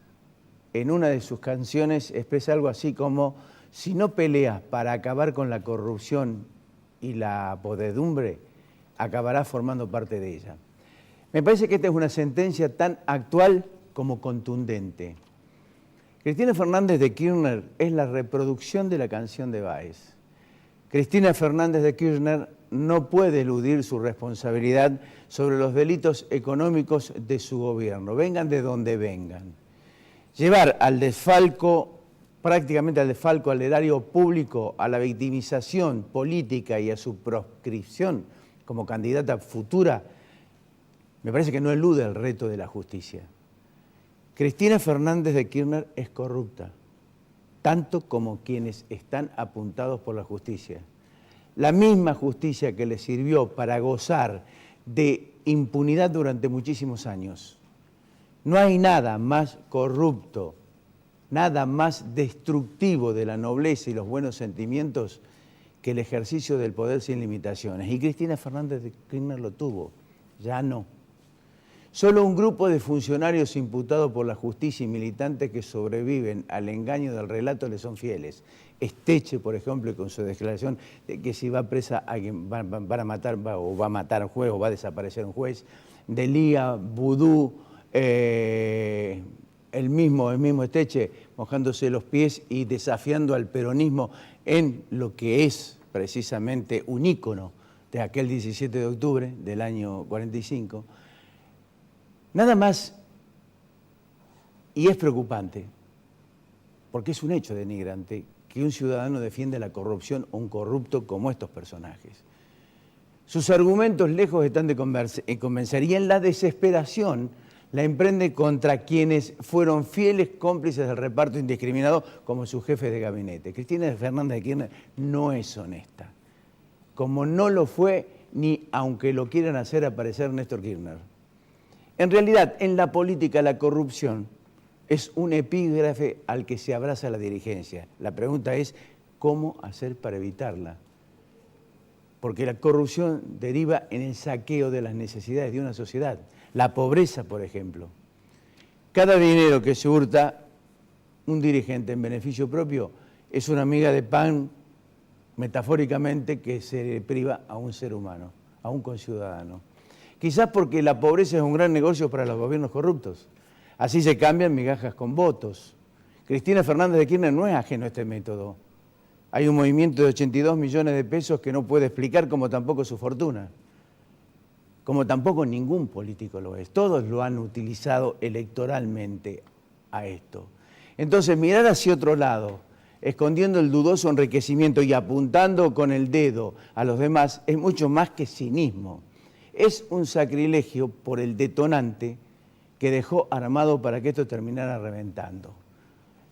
en una de sus canciones, expresa algo así como: si no peleas para acabar con la corrupción y la podredumbre, acabarás formando parte de ella. Me parece que esta es una sentencia tan actual como contundente. Cristina Fernández de Kirchner es la reproducción de la canción de Baez. Cristina Fernández de Kirchner no puede eludir su responsabilidad sobre los delitos económicos de su gobierno, vengan de donde vengan. Llevar al desfalco, prácticamente al desfalco al erario público, a la victimización política y a su proscripción como candidata futura, me parece que no elude el reto de la justicia. Cristina Fernández de Kirchner es corrupta, tanto como quienes están apuntados por la justicia. La misma justicia que le sirvió para gozar de impunidad durante muchísimos años. No hay nada más corrupto, nada más destructivo de la nobleza y los buenos sentimientos que el ejercicio del poder sin limitaciones. Y Cristina Fernández de Kirchner lo tuvo, ya no. Solo un grupo de funcionarios imputados por la justicia y militantes que sobreviven al engaño del relato le son fieles. Esteche, por ejemplo, con su declaración de que si va presa alguien va a matar a un juez o va a desaparecer un juez. Delía, Vudú, el mismo Esteche mojándose los pies y desafiando al peronismo en lo que es precisamente un ícono de aquel 17 de octubre del año 45. Nada más, y es preocupante, porque es un hecho denigrante que un ciudadano defiende la corrupción o un corrupto como estos personajes. Sus argumentos lejos están de convencer y en la desesperación la emprende contra quienes fueron fieles cómplices del reparto indiscriminado como sus jefes de gabinete. Cristina Fernández de Kirchner no es honesta, como no lo fue ni aunque lo quieran hacer aparecer Néstor Kirchner. En realidad, en la política la corrupción es un epígrafe al que se abraza la dirigencia. La pregunta es, ¿cómo hacer para evitarla? Porque la corrupción deriva en el saqueo de las necesidades de una sociedad. La pobreza, por ejemplo. Cada dinero que se hurta un dirigente en beneficio propio es una miga de pan, metafóricamente, que se priva a un ser humano, a un conciudadano. Quizás porque la pobreza es un gran negocio para los gobiernos corruptos. Así se cambian migajas con votos. Cristina Fernández de Kirchner no es ajeno a este método. Hay un movimiento de 82 millones de pesos que no puede explicar, como tampoco su fortuna. Como tampoco ningún político lo es. Todos lo han utilizado electoralmente a esto. Entonces, mirar hacia otro lado, escondiendo el dudoso enriquecimiento y apuntando con el dedo a los demás, es mucho más que cinismo. Es un sacrilegio por el detonante que dejó armado para que esto terminara reventando.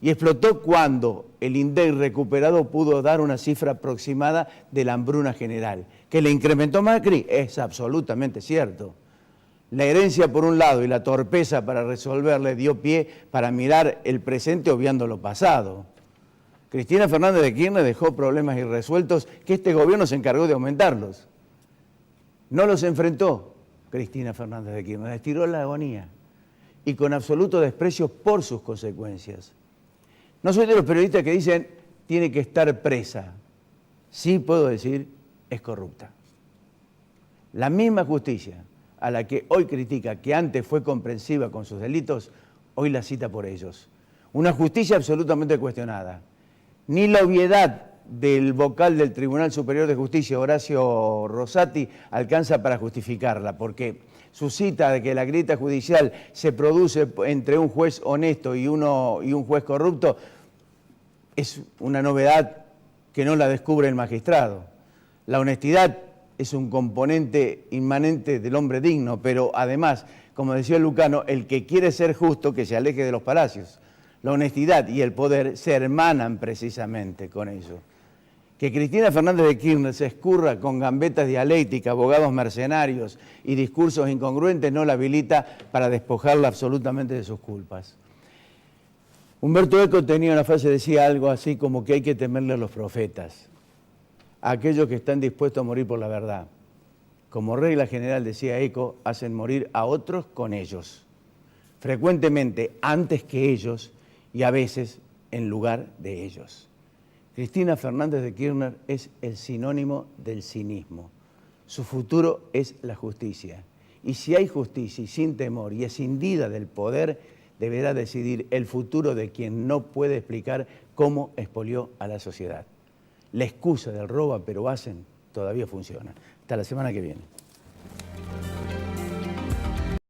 Y explotó cuando el INDEC recuperado pudo dar una cifra aproximada de la hambruna general. ¿Que le incrementó Macri? Es absolutamente cierto. La herencia por un lado y la torpeza para resolverle dio pie para mirar el presente obviando lo pasado. Cristina Fernández de Kirchner dejó problemas irresueltos que este gobierno se encargó de aumentarlos. No los enfrentó Cristina Fernández de Kirchner, estiró la agonía y con absoluto desprecio por sus consecuencias. No soy de los periodistas que dicen tiene que estar presa. Sí puedo decir, es corrupta. La misma justicia a la que hoy critica que antes fue comprensiva con sus delitos, hoy la cita por ellos. Una justicia absolutamente cuestionada. Ni la obviedad del vocal del Tribunal Superior de Justicia, Horacio Rosati, alcanza para justificarla, porque su cita de que la grieta judicial se produce entre un juez honesto y un juez corrupto es una novedad que no la descubre el magistrado. La honestidad es un componente inmanente del hombre digno, pero además, como decía Lucano, el que quiere ser justo que se aleje de los palacios. La honestidad y el poder se hermanan precisamente con eso. Que Cristina Fernández de Kirchner se escurra con gambetas dialécticas, abogados mercenarios y discursos incongruentes no la habilita para despojarla absolutamente de sus culpas. Humberto Eco tenía una frase, decía algo así como que hay que temerle a los profetas, a aquellos que están dispuestos a morir por la verdad. Como regla general, decía Eco, hacen morir a otros con ellos, frecuentemente antes que ellos y a veces en lugar de ellos. Cristina Fernández de Kirchner es el sinónimo del cinismo. Su futuro es la justicia. Y si hay justicia y sin temor y escindida del poder, deberá decidir el futuro de quien no puede explicar cómo expolió a la sociedad. La excusa del roba pero hacen todavía funciona. Hasta la semana que viene.